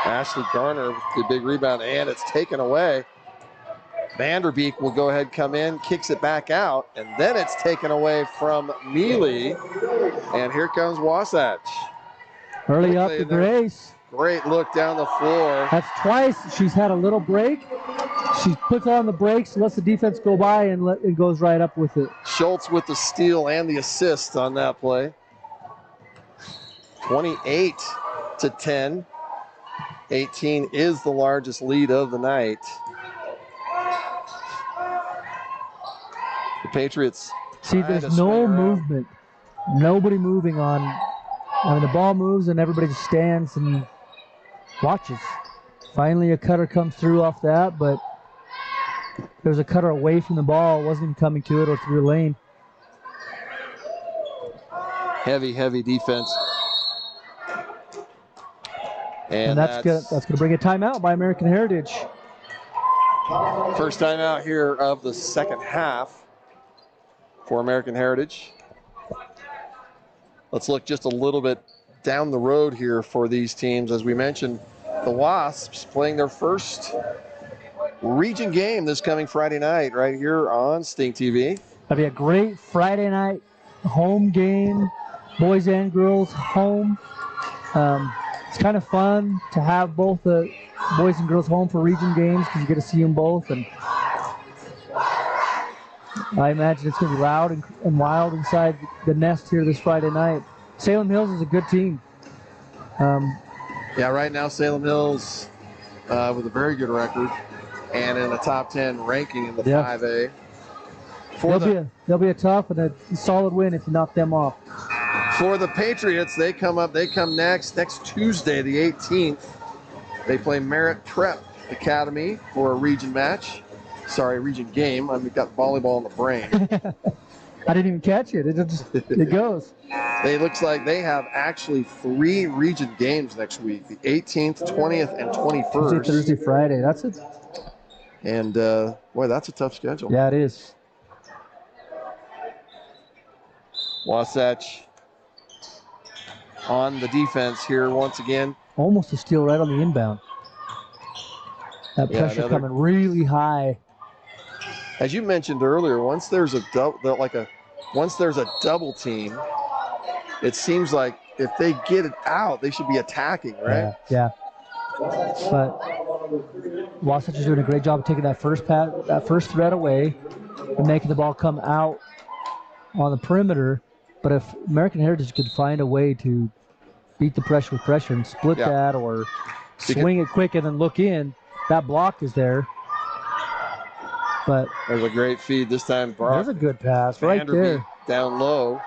Ashley Garner with the big rebound, and it's taken away. Vanderbeek will go ahead, come in, kicks it back out, and then it's taken away from Mealy. And here comes Wasatch. Early up to Grace. Great look down the floor. That's twice she's had a little break. She puts on the brakes, lets the defense go by, and goes right up with it. Schultz with the steal and the assist on that play. 28-10. 18 is the largest lead of the night. The Patriots. See, there's no movement. Nobody moving on. I mean, the ball moves and everybody just stands and watches. Finally, a cutter comes through off that, but there was a cutter away from the ball. It wasn't even coming to it or through the lane. Heavy defense. And that's gonna bring a timeout by American Heritage. First timeout here of the second half for American Heritage. Let's look just a little bit down the road here for these teams. As we mentioned, the Wasps playing their first region game this coming Friday night right here on Stink TV. That'll be a great Friday night home game, boys and girls home. It's kind of fun to have both the boys and girls home for region games because you get to see them both. And I imagine it's going to be loud and wild inside the nest here this Friday night. Salem Hills is a good team. Yeah, right now Salem Hills with a very good record and in the top 10 ranking in the 5A. They'll be a tough and a solid win if you knock them off. For the Patriots, they come next Tuesday, the 18th. They play Merritt Prep Academy for a region match. Sorry, region game. I've got volleyball in the brain. I didn't even catch it. It goes. It looks like they have actually 3 region games next week: the 18th, 20th, and 21st. Tuesday, Thursday, Friday. That's it. And boy, that's a tough schedule. Yeah, it is. Wasatch on the defense here once again. Almost a steal right on the inbound. That pressure coming really high. As you mentioned earlier, once there's a double team, it seems like if they get it out, they should be attacking, right? Yeah. But Wasatch is doing a great job of taking that first pass, that first threat away, and making the ball come out on the perimeter. But if American Heritage could find a way to beat the pressure with pressure and split that, or swing it quick and then look in, that block is there. But there's a great feed this time. There's a good pass right there. Down low.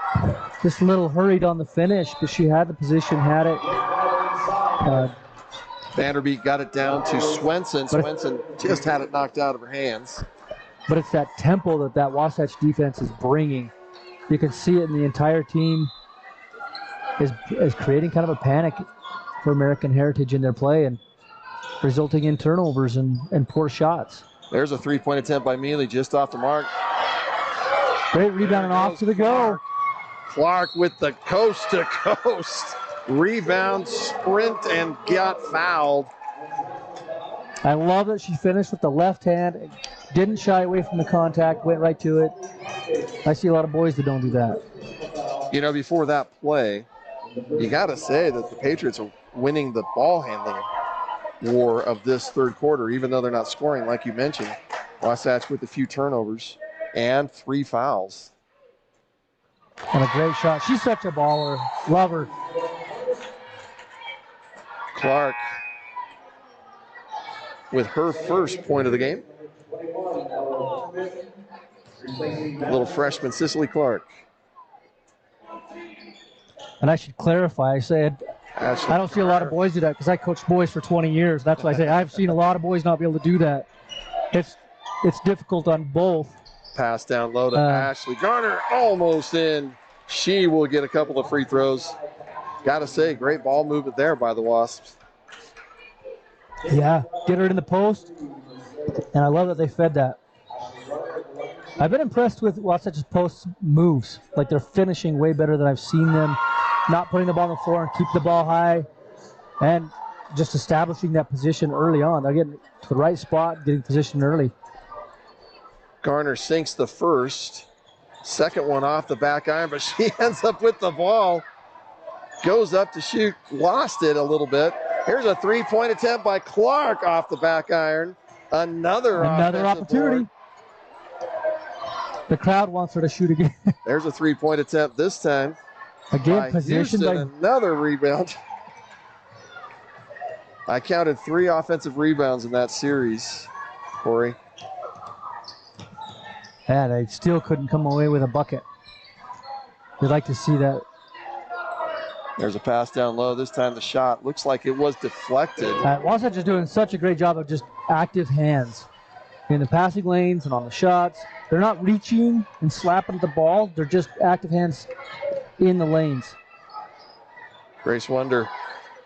Just a little hurried on the finish, but she had the position, had it. Vanderbeek got it down to Swenson. Swenson just had it knocked out of her hands. But it's that tempo that Wasatch defense is bringing. You can see it in the entire team is creating kind of a panic for American Heritage in their play and resulting in turnovers and poor shots. There's a 3-point attempt by Mealy just off the mark. Great rebound and off to the go. Clark with the coast-to-coast rebound, sprint, and got fouled. I love that she finished with the left hand, didn't shy away from the contact, went right to it. I see a lot of boys that don't do that. You know, before that play, you got to say that the Patriots are winning the ball handling war of this third quarter, even though they're not scoring, like you mentioned. Wasatch with a few turnovers and 3 fouls. And a great shot. She's such a baller. Love her. Clark with her first point of the game. Little freshman Cicely Clark. And I should clarify, I said, I don't see a lot of boys do that because I coached boys for 20 years. That's why I say I've seen a lot of boys not be able to do that. It's difficult on both. Pass down low to Ashley Garner, almost in. She will get a couple of free throws. Got to say, great ball movement there by the Wasps. Yeah, get her in the post, and I love that they fed that. I've been impressed with Wasatch's post moves. Like, they're finishing way better than I've seen them. Not putting the ball on the floor and keep the ball high, and just establishing that position early on. They're getting to the right spot, getting positioned early. Garner sinks the first. Second one off the back iron, but she ends up with the ball. Goes up to shoot, lost it a little bit. Here's a three-point attempt by Clark off the back iron. Another opportunity. Board. The crowd wants her to shoot again. There's a three-point attempt this time. Again, positioned by another rebound. I counted 3 offensive rebounds in that series, Corey. Yeah, they still couldn't come away with a bucket. We'd like to see that. There's a pass down low. This time the shot looks like it was deflected. Wasatch is doing such a great job of just active hands in the passing lanes and on the shots. They're not reaching and slapping at the ball. They're just active hands in the lanes. Grace Wonder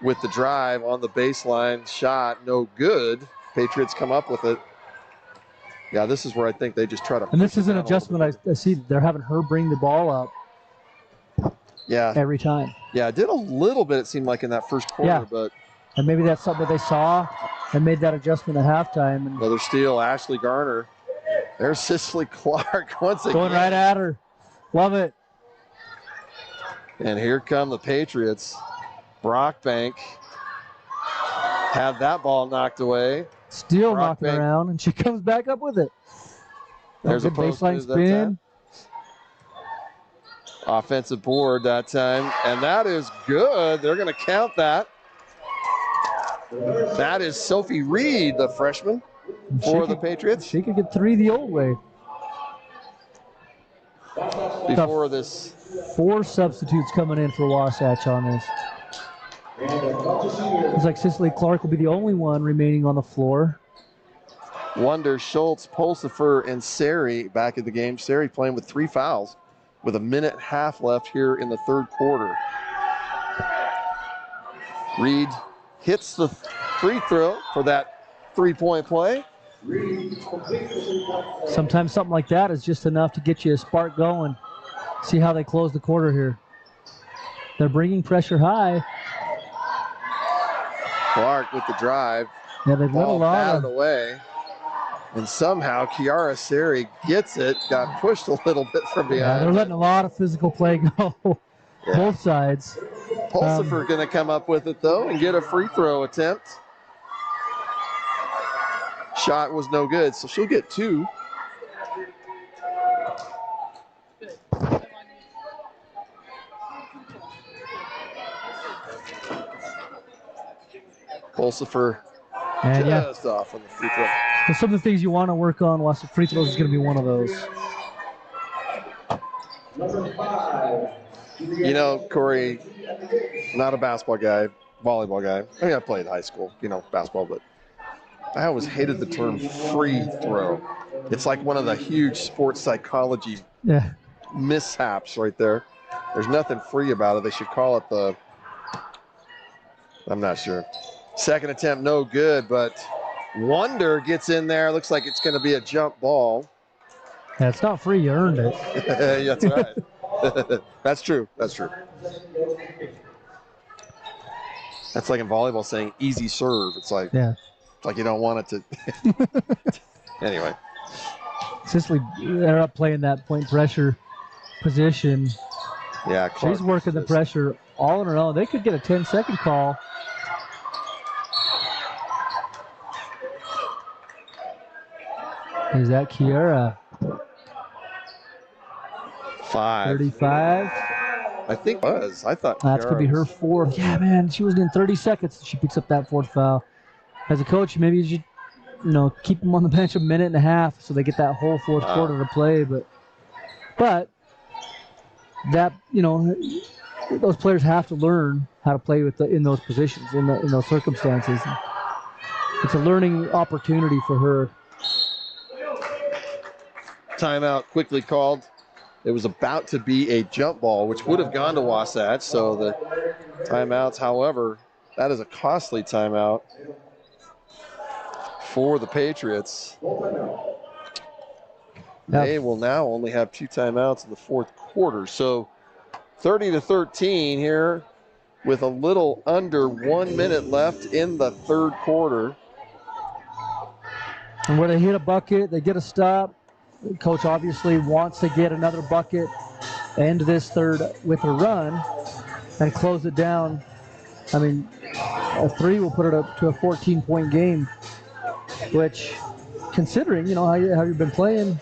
with the drive on the baseline. Shot no good. Patriots come up with it. Yeah, this is where I think they just try to. And this is an adjustment I see. They're having her bring the ball up. Yeah. Every time. Yeah, it did a little bit, it seemed like, in that first quarter, but. And maybe that's something that they saw and made that adjustment at halftime. And another steal, Ashley Garner. There's Cicely Clark once again. Going right at her. Love it. And here come the Patriots. Brockbank had that ball knocked away. Still knocking around, and she comes back up with it. There's a baseline spin. Offensive board that time, and that is good. They're going to count that. That is Sophie Reed, the freshman for the Patriots. She could get 3 the old way. Before this. 4 substitutes coming in for Wasatch on this. Looks like Cicely Clark will be the only one remaining on the floor. Wonder, Schultz, Pulsifer, and Sari back in the game. Sari playing with 3 fouls with a minute and a half left here in the third quarter. Reed hits the free throw for that 3-point play. Sometimes something like that is just enough to get you a spark going. See how they close the quarter here. They're bringing pressure high. Clark with the drive. Yeah, they've let a lot away. And somehow Kiara Sari gets it. Got pushed a little bit from behind. Yeah, they're letting a lot of physical play go. Yeah. Both sides. Pulsifer going to come up with it, though, and get a free throw attempt. Shot was no good, so she'll get 2. Pulsifer just off on the free throw. So some of the things you want to work on while the free throws is going to be one of those. You know, Corey, not a basketball guy, volleyball guy. I mean, I played high school, basketball, but I always hated the term free throw. It's like one of the huge sports psychology mishaps right there. There's nothing free about it. They should call it I'm not sure. Second attempt, no good, but Wonder gets in there. Looks like it's going to be a jump ball. Yeah, it's not free. You earned it. Yeah, that's right. That's true. That's true. That's like in volleyball saying easy serve. It's like, Yeah. you don't want it to. Anyway. Sicily, they're up playing that point pressure position. Yeah, Clark she's working the pressure all on her own. They could get a 10-second call. Is that Kiara? 5. 35. I think it was. I thought That's going to be her fourth. Yeah, man, she was in 30 seconds. She picks up that fourth foul. As a coach, maybe you should, keep them on the bench a minute and a half so they get that whole fourth quarter to play. But that, those players have to learn how to play in those positions, in those circumstances. It's a learning opportunity for her. Timeout quickly called. It was about to be a jump ball, which would have gone to Wasatch. So the timeouts, however, that is a costly timeout for the Patriots. They will now only have 2 timeouts in the fourth quarter. So 30-13 here with a little under 1 minute left in the third quarter. And where they hit a bucket, they get a stop. The coach obviously wants to get another bucket, end this third with a run, and close it down. I mean, a 3 will put it up to a 14-point game, which, considering, how you've been playing.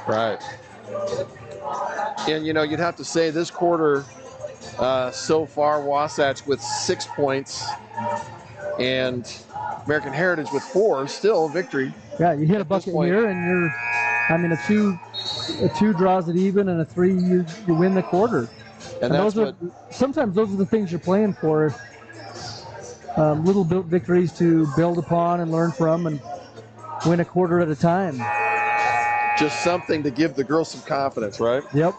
Right. And, you'd have to say this quarter so far, Wasatch with 6 points and American Heritage with 4, still victory. Yeah, you hit a bucket here and a 2 draws it even, and a 3 you win the quarter. And sometimes those are the things you're playing for. Little victories to build upon and learn from and win a quarter at a time. Just something to give the girls some confidence, right? Yep.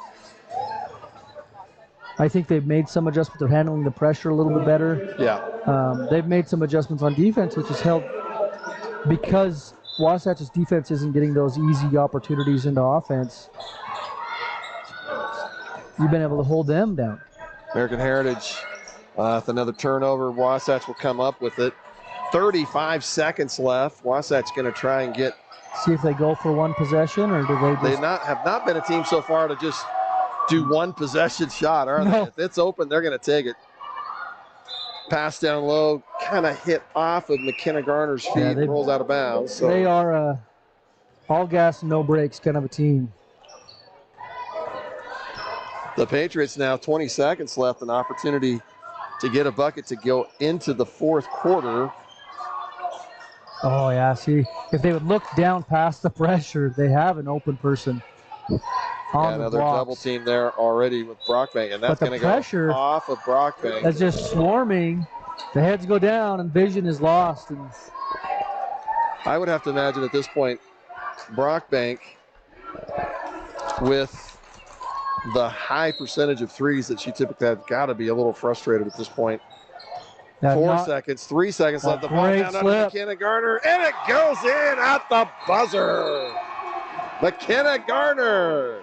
I think they've made some adjustments. They're handling the pressure a little bit better. Yeah. They've made some adjustments on defense, which has helped because Wasatch's defense isn't getting those easy opportunities into offense. You've been able to hold them down. American Heritage with another turnover. Wasatch will come up with it. 35 seconds left. Wasatch going to try and see if they go for one possession, or do they just... They have not been a team so far to just do one possession shot, are they? If it's open, they're going to take it. Pass down low, kind of hit off of McKenna Garner's feet, rolls out of bounds. So they are all gas, no brakes kind of a team. The Patriots now 20 seconds left, an opportunity to get a bucket to go into the fourth quarter. Oh, yeah, see, if they would look down past the pressure, they have an open person on another double team there already with Brockbank, and that's going to go off of Brockbank. That's just swarming. The heads go down and vision is lost. And I would have to imagine at this point, Brockbank, with the high percentage of threes that she typically has, got to be a little frustrated at this point. 4 seconds, 3 seconds left. The ball down under McKenna Garner, and it goes in at the buzzer. McKenna Garner.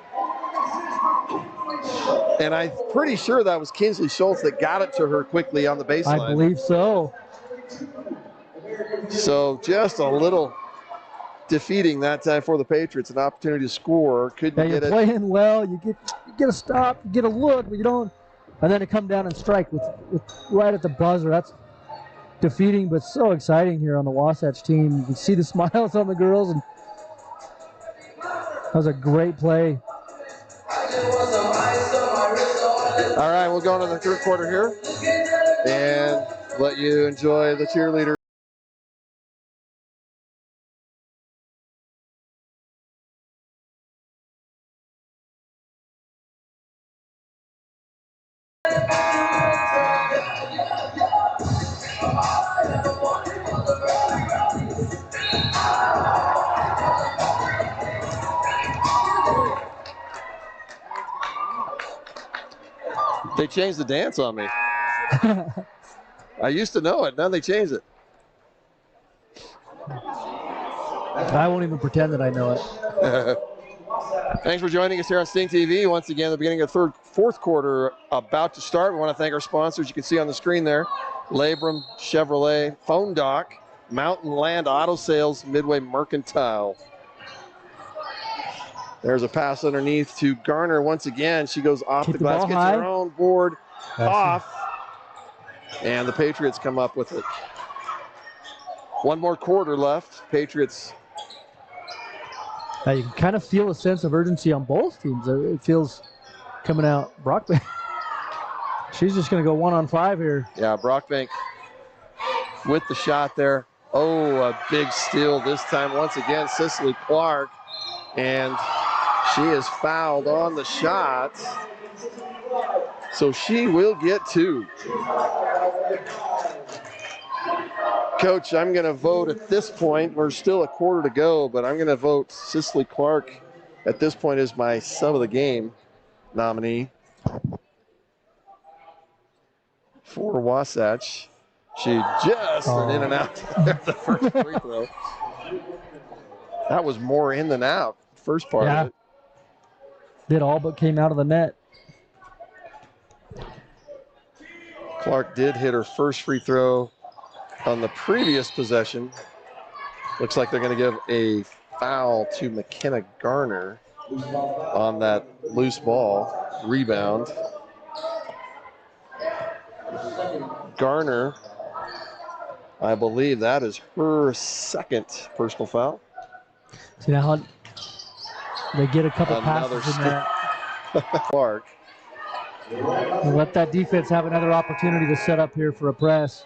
And I'm pretty sure that was Kinsley Schultz that got it to her quickly on the baseline. I believe so. So just a little defeating that time for the Patriots. An opportunity to score. Couldn't get it. You're playing well. You get a stop, you get a look, but you don't. And then to come down and strike with right at the buzzer. That's defeating, but so exciting here on the Wasatch team. You can see the smiles on the girls, and that was a great play. All right, we'll go into the third quarter here and let you enjoy the cheerleader. They changed the dance on me. I used to know it. Now they changed it. I won't even pretend that I know it. Thanks for joining us here on Sting TV. Once again, the beginning of fourth quarter about to start. We want to thank our sponsors. You can see on the screen there, Labrum Chevrolet, Phone Doc, Mountain Land Auto Sales, Midway Mercantile. There's a pass underneath to Garner once again. She goes off the glass, gets her own board off, and the Patriots come up with it. One more quarter left. Patriots. Now you can kind of feel a sense of urgency on both teams. It feels coming out. Brockbank, she's just going to go 1-on-5 here. Yeah, Brockbank with the shot there. Oh, a big steal this time. Once again, Cicely Clark. And she is fouled on the shot. So she will get 2. Coach, I'm going to vote at this point. We're still a quarter to go, but I'm going to vote Cicely Clark at this point as my sub of the game nominee for Wasatch. She just went in and out the first free throw. That was more in than out, first part of it. Did all but came out of the net. Clark did hit her first free throw on the previous possession. Looks like they're going to give a foul to McKenna Garner on that loose ball rebound. Garner, I believe that is her second personal foul. See now how they get a couple passes in that. Clark. And let that defense have another opportunity to set up here for a press.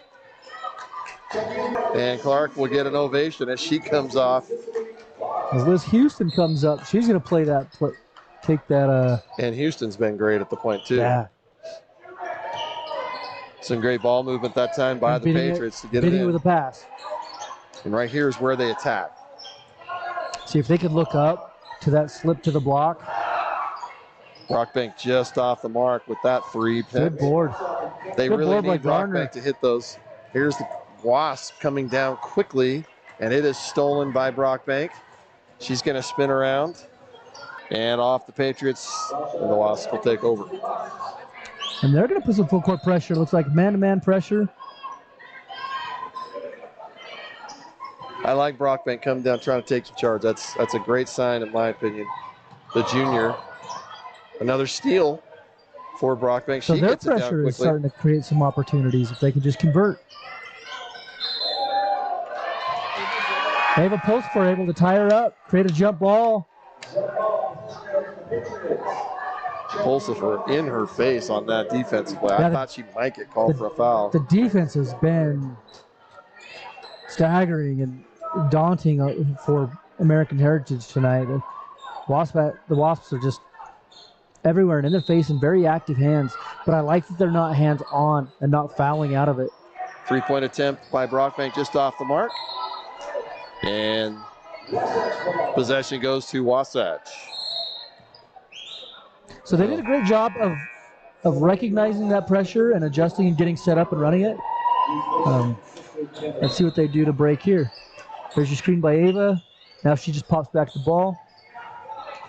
And Clark will get an ovation as she comes off. As Liz Houston comes up, she's going to play that, take that. And Houston's been great at the point too. Yeah. Some great ball movement that time by the Patriots to get it in. Beating with a pass. And right here is where they attack. See if they could look up to that slip to the block. Brockbank just off the mark with that free pick. Good board. They Good really board need by Garner Brockbank to hit those. Here's the Wasp coming down quickly, and it is stolen by Brockbank. She's going to spin around and off the Patriots, and the Wasps will take over. And they're going to put some full court pressure. Looks like man-to-man pressure. I like Brockbank coming down trying to take some charge. That's a great sign in my opinion. The junior. Another steal for Brockbank. So she their gets it down pressure is quickly. starting to create some opportunities if they can just convert. Ava Postford able to tie her up, create a jump ball. Pulsifer in her face on that defensive play. I thought she might get called for a foul. The defense has been staggering and daunting for American Heritage tonight. The Wasps are just everywhere and in their face and very active hands. But I like that they're not hands on and not fouling out of it. 3-point attempt by Brockbank just off the mark. And possession goes to Wasatch. So they did a great job of recognizing that pressure and adjusting and getting set up and running it. Let's see what they do to break here. There's your screen by Ava. Now she just pops back the ball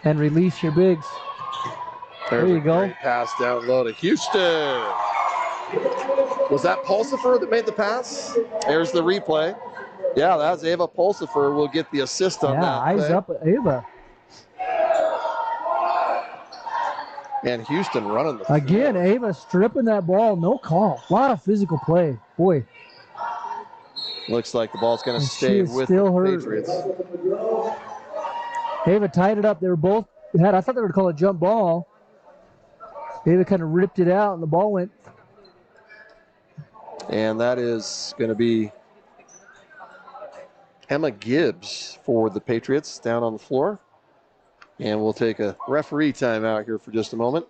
and release your bigs. There's there you a go. Great pass down low to Houston. Was that Pulsifer that made the pass? There's the replay. Yeah, that's Ava Pulsifer will get the assist on that. Yeah, eyes play. up at Ava. And Houston running the Again, field. Ava stripping that ball. No call. A lot of physical play. Boy. Looks like the ball's going to And stay she is with still the hurt. Patriots. Ava tied it up. They were both I thought they were going to call it a jump ball. Ava kind of ripped it out, and the ball went. And that is going to be Emma Gibbs for the Patriots down on the floor. And we'll take a referee timeout here for just a moment.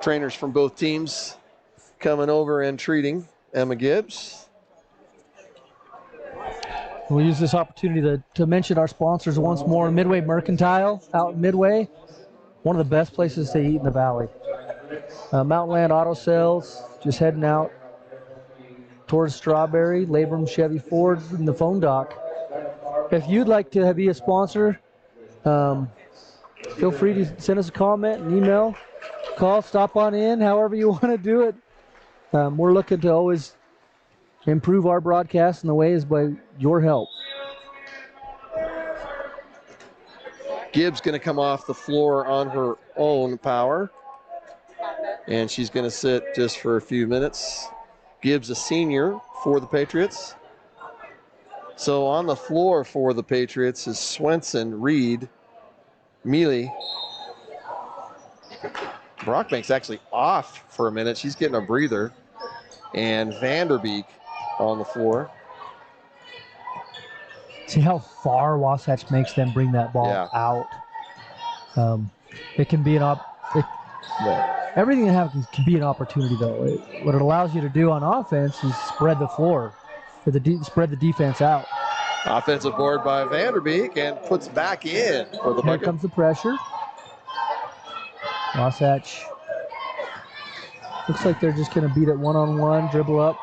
Trainers from both teams coming over and treating Emma Gibbs. We'll use this opportunity to mention our sponsors once more. Midway Mercantile out in Midway. One of the best places to eat in the valley. Mountain Land Auto Sales, just heading out towards Strawberry, Labrum Chevy Ford in the phone dock. If you'd like to be a sponsor, feel free to send us a comment, an email, call, stop on in, however you want to do it. We're looking to always improve our broadcast, and the way is by your help. Gibbs going to come off the floor on her own power, and she's going to sit just for a few minutes. Gibbs, a senior for the Patriots. So on the floor for the Patriots is Swenson, Reed, Mealy. Brockbank's actually off for a minute. She's getting a breather. And Vanderbeek on the floor. See how far Wasatch makes them bring that ball out. It can be everything that happens can be an opportunity, though. What it allows you to do on offense is spread the floor, spread the defense out. Offensive board by Vanderbeek and puts back in for the bucket. Here comes the pressure. Wasatch looks like they're just going to beat it one-on-one, dribble up.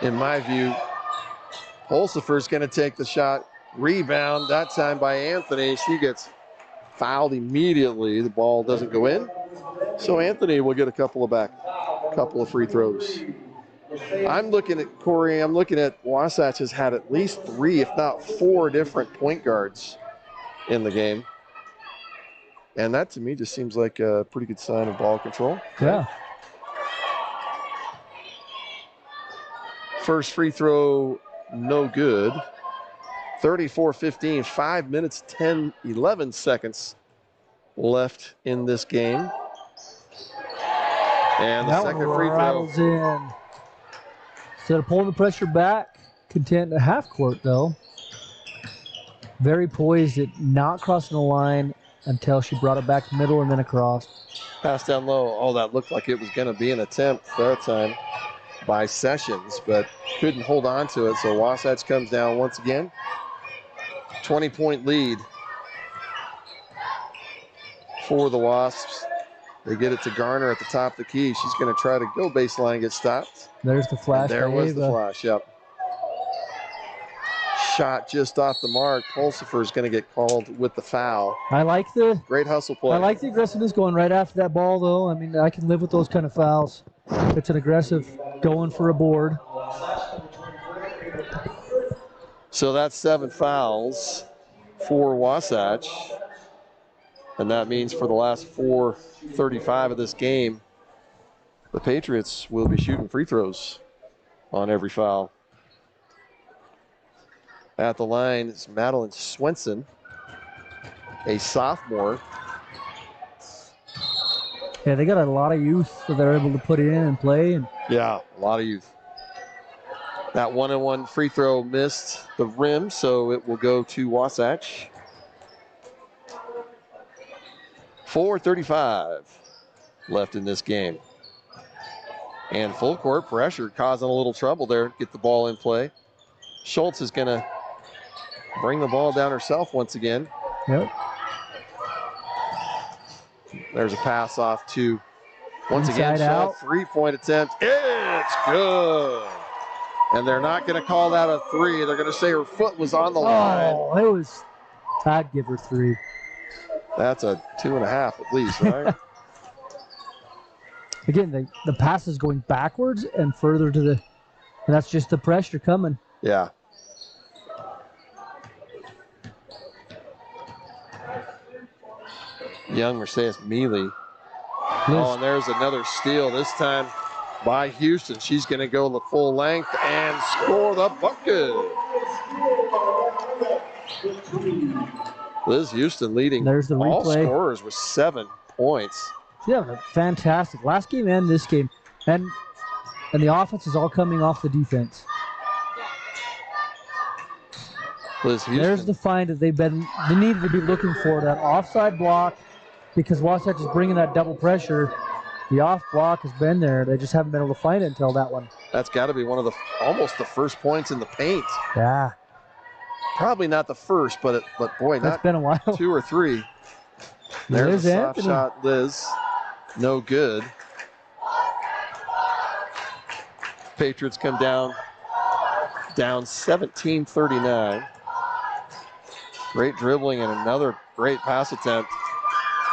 In my view, Pulsifer's going to take the shot. Rebound, that time by Anthony. She gets fouled immediately. The ball doesn't go in. So Anthony will get a couple of free throws. I'm looking at Wasatch has had at least 3, if not 4 different point guards in the game. And that to me just seems like a pretty good sign of ball control. Yeah. First free throw, no good. 34-15, 5 minutes, 11 seconds left in this game. And the second free throw. In. Instead of pulling the pressure back, content at half court, though. Very poised at not crossing the line until she brought it back middle and then across. Pass down low. Oh, that looked like it was going to be an attempt that time by Sessions, but couldn't hold on to it. So Wasatch comes down once again. 20-point lead for the Wasps. They get it to Garner at the top of the key. She's going to try to go baseline, get stopped. There's the flash. And there was the flash, yep. Shot just off the mark. Pulsifer is going to get called with the foul. I like the great hustle play. I like the aggressiveness going right after that ball, though. I mean, I can live with those kind of fouls. It's an aggressive going for a board. So that's 7 fouls for Wasatch. And that means for the last 4:35 of this game, the Patriots will be shooting free throws on every foul. At the line is Madeline Swenson, a sophomore. Yeah, they got a lot of youth that they're able to put in and play. And yeah, a lot of youth. That 1-on-1 free throw missed the rim, so it will go to Wasatch. 4:35 left in this game. And full court pressure causing a little trouble there. Get the ball in play. Schultz is going to bring the ball down herself once again. Yep. There's a pass off to, once Inside again, out. 3-point attempt. It's good. And they're not going to call that a 3. They're going to say her foot was on the line. Oh, it was. I'd give her 3. That's a 2.5 at least, right? Again, the pass is going backwards and further to the, and that's just the pressure coming. Yeah. Young Mercedes Mealy. Oh, and there's another steal, this time by Houston. She's going to go the full length and score the bucket. Liz Houston leading There's the all replay. scorers with 7 points. Yeah, fantastic. Last game and this game. And the offense is all coming off the defense. Liz Houston. There's the find that they needed to be looking for, that offside block, because Wasatch is bringing that double pressure. The off block has been there. They just haven't been able to find it until that one. That's got to be one of the almost the first points in the paint. Yeah. Probably not the first, but boy, That's not been a while. 2 or 3. There's Liz a soft Anthony. shot, Liz. no good. Patriots come down 17-39. Great dribbling and another great pass attempt.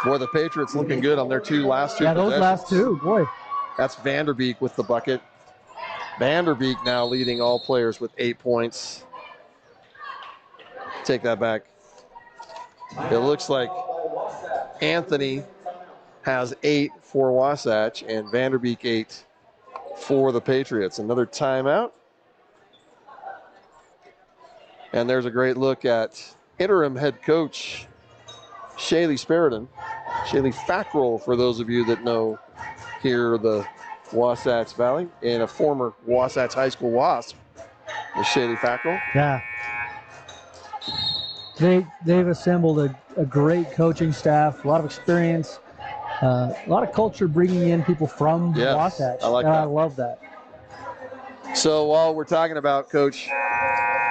Boy, the Patriots looking good on their last two Yeah, possessions. those last two, boy. That's Vanderbeek with the bucket. Vanderbeek now leading all players with 8 points. Take that back. It looks like Anthony has 8 for Wasatch and Vanderbeek 8 for the Patriots. Another timeout. And there's a great look at interim head coach Shaylee Spariton. Shaylee Fackrell, for those of you that know here the Wasatch Valley, and a former Wasatch High School Wasp is Shaylee Fackrell. Yeah. They've assembled a great coaching staff, a lot of experience, a lot of culture, bringing in people from Wasatch. I like that. I love that. So while we're talking about Coach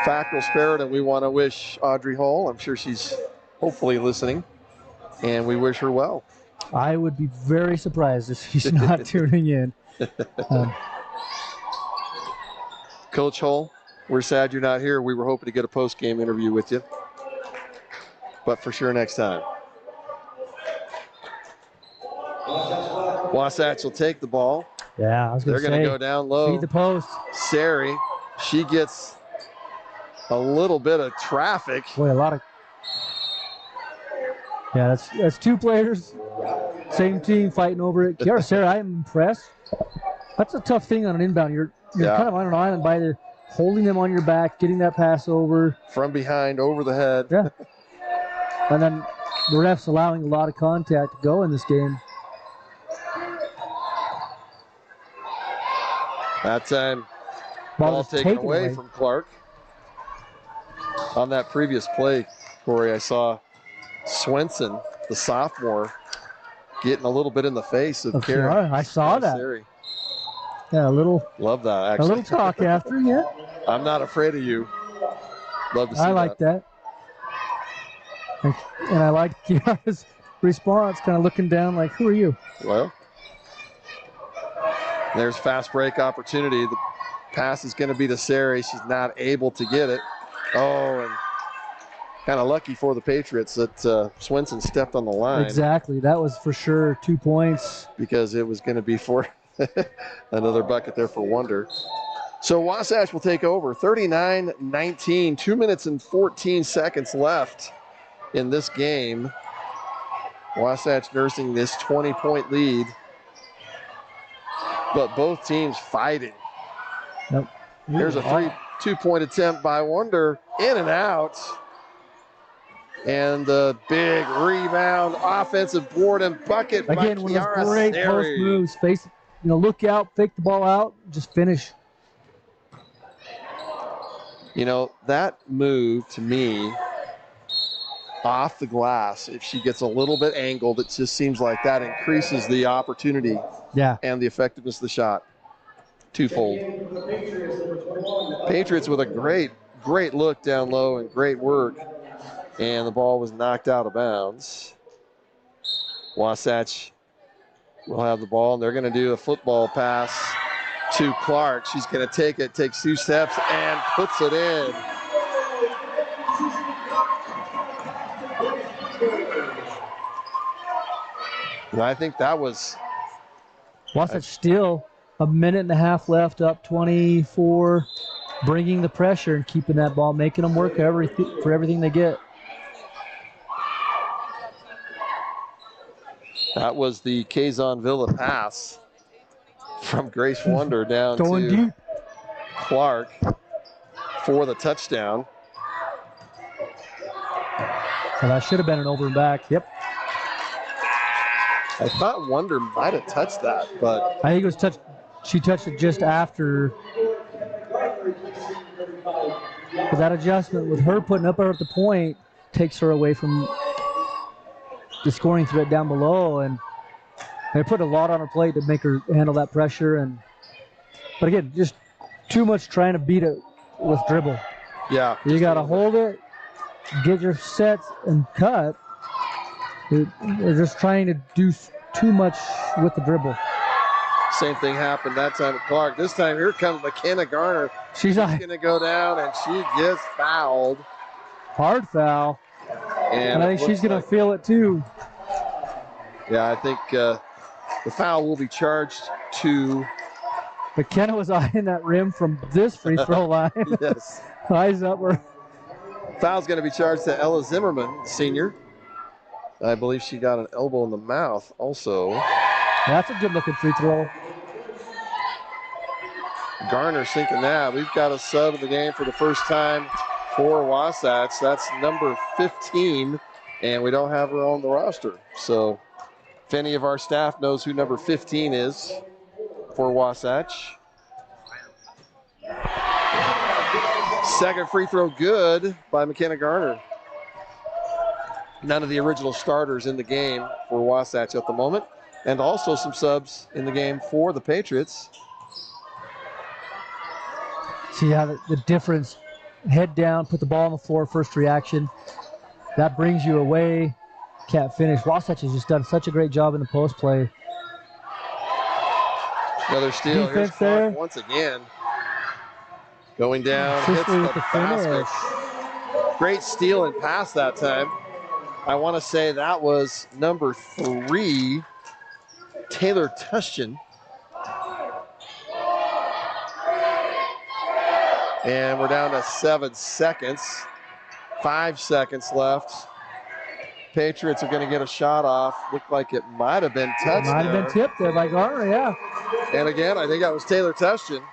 Fackrell Spariton, we want to wish Audrey Hall, I'm sure she's hopefully listening, and we wish her well. I would be very surprised if she's not tuning in. Coach Hull, we're sad you're not here. We were hoping to get a post-game interview with you, but for sure next time. Wasatch will take the ball. Yeah, I was going to say. They're going to go down low. Feed the post. Sari, she gets a little bit of traffic. Boy, a lot of. Yeah, that's two players, same team fighting over it. Kiara Sarah, I'm impressed. That's a tough thing on an inbound. You're kind of on an island by the holding them on your back, getting that pass over. From behind, over the head. Yeah. And then the refs allowing a lot of contact to go in this game. That time, ball taken away from Clark. On that previous play, Corey, I saw Swenson, the sophomore, getting a little bit in the face of Karen. I saw that. Sari. Yeah, a little. Love that, actually. A little talk after, yeah. I'm not afraid of you. Love to see that. I like that. And I like Kiara's response, kind of looking down like, who are you? Well, there's fast break opportunity. The pass is going to be to Sari. She's not able to get it. Oh, and kind of lucky for the Patriots that Swenson stepped on the line. Exactly. That was for sure 2 points. Because it was going to be for another bucket there for Wonder. So Wasatch will take over. 39-19, 2 minutes and 14 seconds left in this game. Wasatch nursing this 20-point lead. But both teams fighting. Nope. There's a 2-point attempt by Wonder, in and out. And the big rebound, offensive board and bucket again, by one of Kiara those great Sari. post moves. Face, look out, fake the ball out, just finish. That move to me, off the glass, if she gets a little bit angled, it just seems like that increases the opportunity and the effectiveness of the shot. Twofold. Patriots with a great look down low and great work. And the ball was knocked out of bounds. Wasatch will have the ball, and they're going to do a football pass to Clark. She's going to take it, takes 2 steps, and puts it in. And I think that was... Wasatch still a minute and a half left, up 24, bringing the pressure and keeping that ball, making them work for everything they get. That was the Kazan Villa pass from Grace Wonder down Going to deep. Clark for the touchdown. So that should have been an over and back. Yep. I thought Wonder might have touched that, but I think it was touched. She touched it just after. But that adjustment with her putting up her at the point takes her away from the scoring threat down below, and they put a lot on her plate to make her handle that pressure. But again, just too much trying to beat it with dribble. Yeah. You got to hold it, get your sets, and cut. They're just trying to do too much with the dribble. Same thing happened that time at Clark. This time, here comes McKenna Garner. She's going to go down, and she gets fouled. Hard foul. And I think she's going to feel it too. Yeah, I think the foul will be charged to... McKenna was eyeing that rim from this free throw line. Yes. Eyes up. Foul's going to be charged to Ella Zimmerman, senior. I believe she got an elbow in the mouth also. That's a good-looking free throw. Garner sinking that. We've got a sub in the game for the first time for Wasatch. That's number 15, and we don't have her on the roster. So if any of our staff knows who number 15 is for Wasatch. Second free throw good by McKenna Garner. None of the original starters in the game for Wasatch at the moment. And also some subs in the game for the Patriots. See how the difference, head down, put the ball on the floor, first reaction. That brings you away, can't finish. Wasatch has just done such a great job in the post play. Another steal. Defense Here's there. Clark once again. Going down, hits Sicily the with the basket. finish. Great steal and pass that time. I want to say that was number 3, Taylor Tushton. And we're down to 7 seconds. 5 seconds left. Patriots are going to get a shot off. Looked like it might have been touched. Might have been tipped there by Garner, yeah. And again, I think that was Taylor Tushton.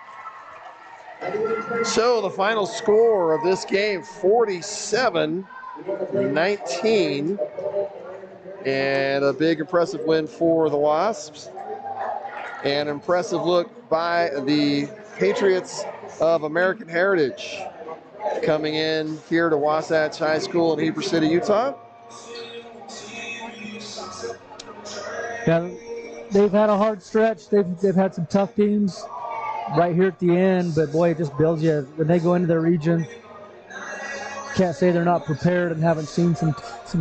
So the final score of this game, 47-19. And a big impressive win for the Wasps. An impressive look by the Patriots of American Heritage coming in here to Wasatch High School in Heber City, Utah. Yeah, they've had a hard stretch. They've had some tough games right here at the end, but boy, it just builds you. When they go into their region, can't say they're not prepared and haven't seen some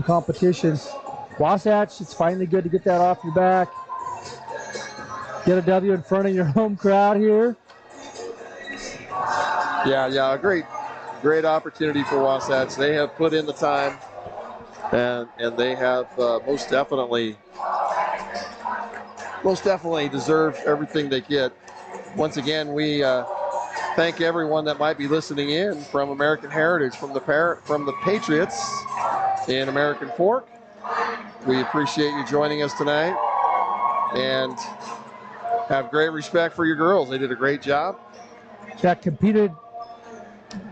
competition. Wasatch, it's finally good to get that off your back. Get a W in front of your home crowd here. Yeah, a great opportunity for Wasatch. They have put in the time, and they have most definitely deserve everything they get. Once again, we thank everyone that might be listening in from American Heritage, from the Patriots in American Fork. We appreciate you joining us tonight, and have great respect for your girls. They did a great job. That competed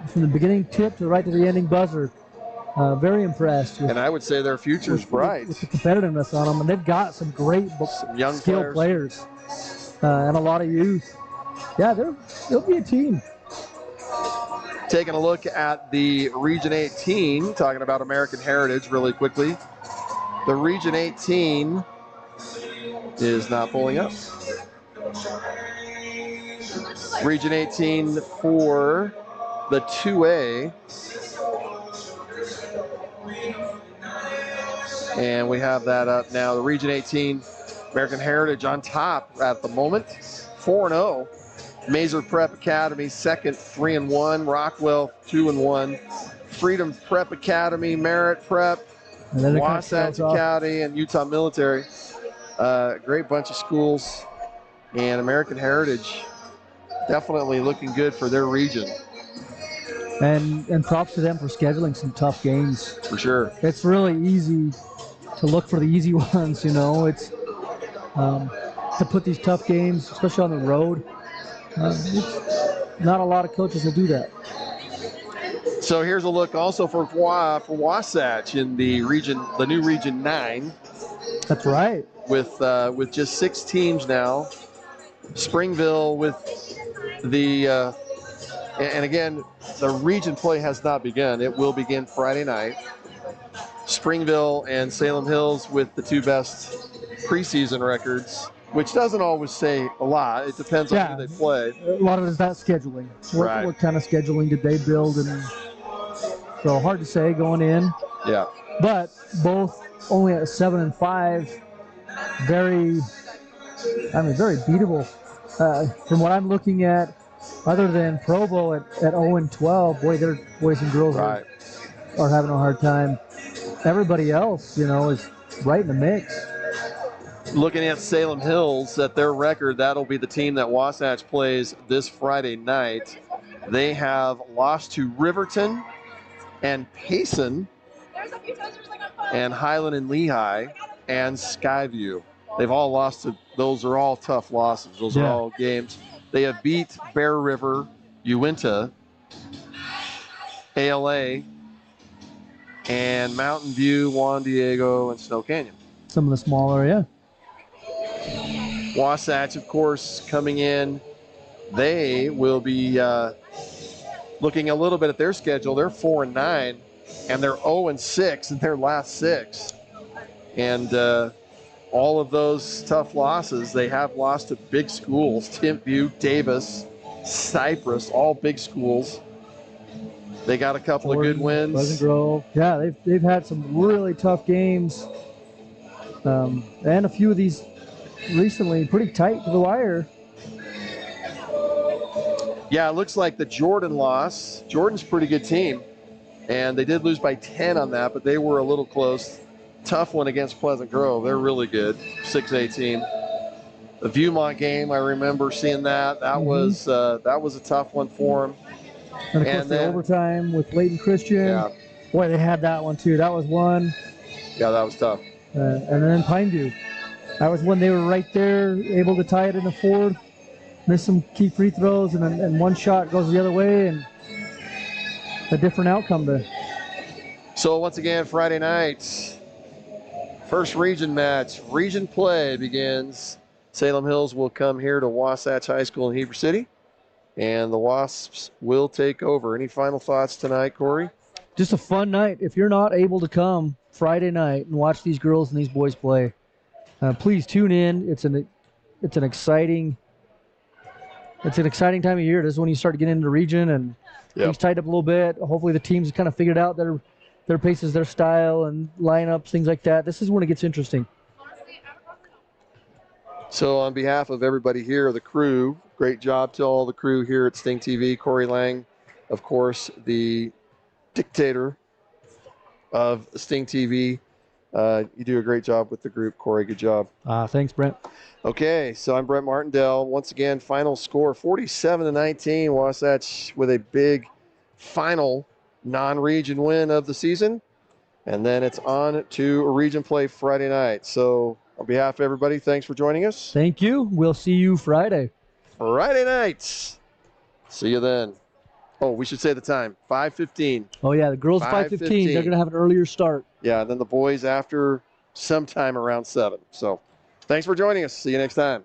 from the beginning tip to right to the ending buzzer. Very impressed. And I would say their future's bright. With the competitiveness on them. And they've got some great young skilled players and a lot of youth. Yeah, they'll be a team. Taking a look at the Region 18, talking about American Heritage really quickly. The Region 18 is not pulling up. Region 18 for the 2A. And we have that up now. The Region 18, American Heritage on top at the moment, 4-0. Mazer Prep Academy second, 3-1. Rockwell 2-1. Freedom Prep Academy, Merritt Prep, Wasatch Academy, and Utah Military. Great bunch of schools, and American Heritage definitely looking good for their region. And props to them for scheduling some tough games. For sure. It's really easy to look for the easy ones, you know. It's to put these tough games, especially on the road. Not a lot of coaches will do that. So here's a look also for Wasatch in the new Region 9. That's right. With just 6 teams now. Springville with the and again, the region play has not begun. It will begin Friday night. Springville and Salem Hills with the 2 best preseason records, which doesn't always say a lot. It depends on who they play. A lot of it is that scheduling. What kind of scheduling did they build? And so hard to say going in. Yeah. But both only at 7-5. very beatable. From what I'm looking at, other than Provo at 0-12, boy, their boys and girls Right. are having a hard time. Everybody else, is right in the mix. Looking at Salem Hills, at their record, that'll be the team that Wasatch plays this Friday night. They have lost to Riverton and Payson and Highland and Lehigh and Skyview. They've all lost to, those are all tough losses. Those are all games. They have beat Bear River, Uinta, ALA, and Mountain View, Juan Diego, and Snow Canyon. Some of the smaller, Wasatch, of course, coming in. They will be looking a little bit at their schedule. They're 4-9, and they're 0-6 in their last 6. And all of those tough losses, they have lost to big schools: Timpview, Davis, Cypress, all big schools. They got a couple of good wins. Pleasant Grove. Yeah, they've had some really tough games, and a few of these recently pretty tight to the wire. Yeah, it looks like the Jordan loss. Jordan's a pretty good team, and they did lose by 10 on that, but they were a little close. Tough one against Pleasant Grove. They're really good, 6A team. The Viewmont game, I remember seeing that. That was a tough one for them. And of course, the overtime with Layton Christian. Yeah. Boy, they had that one too. That was one. Yeah, that was tough. And then Pineview. That was when they were right there, able to tie it in the fourth. Missed some key free throws, and one shot goes the other way, and a different outcome there. So once again, Friday night, first region match. Region play begins. Salem Hills will come here to Wasatch High School in Heber City, and the Wasps will take over. Any final thoughts tonight, Corey? Just a fun night. If you're not able to come Friday night and watch these girls and these boys play, please tune in. It's an exciting time of year. This is when you start getting into the region and things tighten up a little bit. Hopefully the teams kind of figured out their paces, their style, and lineups, things like that. This is when it gets interesting. So on behalf of everybody here, the crew, great job to all the crew here at Sting TV. Corey Lang, of course, the dictator of Sting TV. You do a great job with the group, Corey. Good job. Thanks, Brent. Okay, so I'm Brent Martindale. Once again, final score 47-19. Wasatch with a big final non-region win of the season. And then it's on to a region play Friday night. So on behalf of everybody, thanks for joining us. Thank you. We'll see you Friday. Friday night. See you then. Oh, we should say the time, 5:15. Oh, yeah, the girls 5:15. They're going to have an earlier start. Yeah, and then the boys after sometime around 7. So thanks for joining us. See you next time.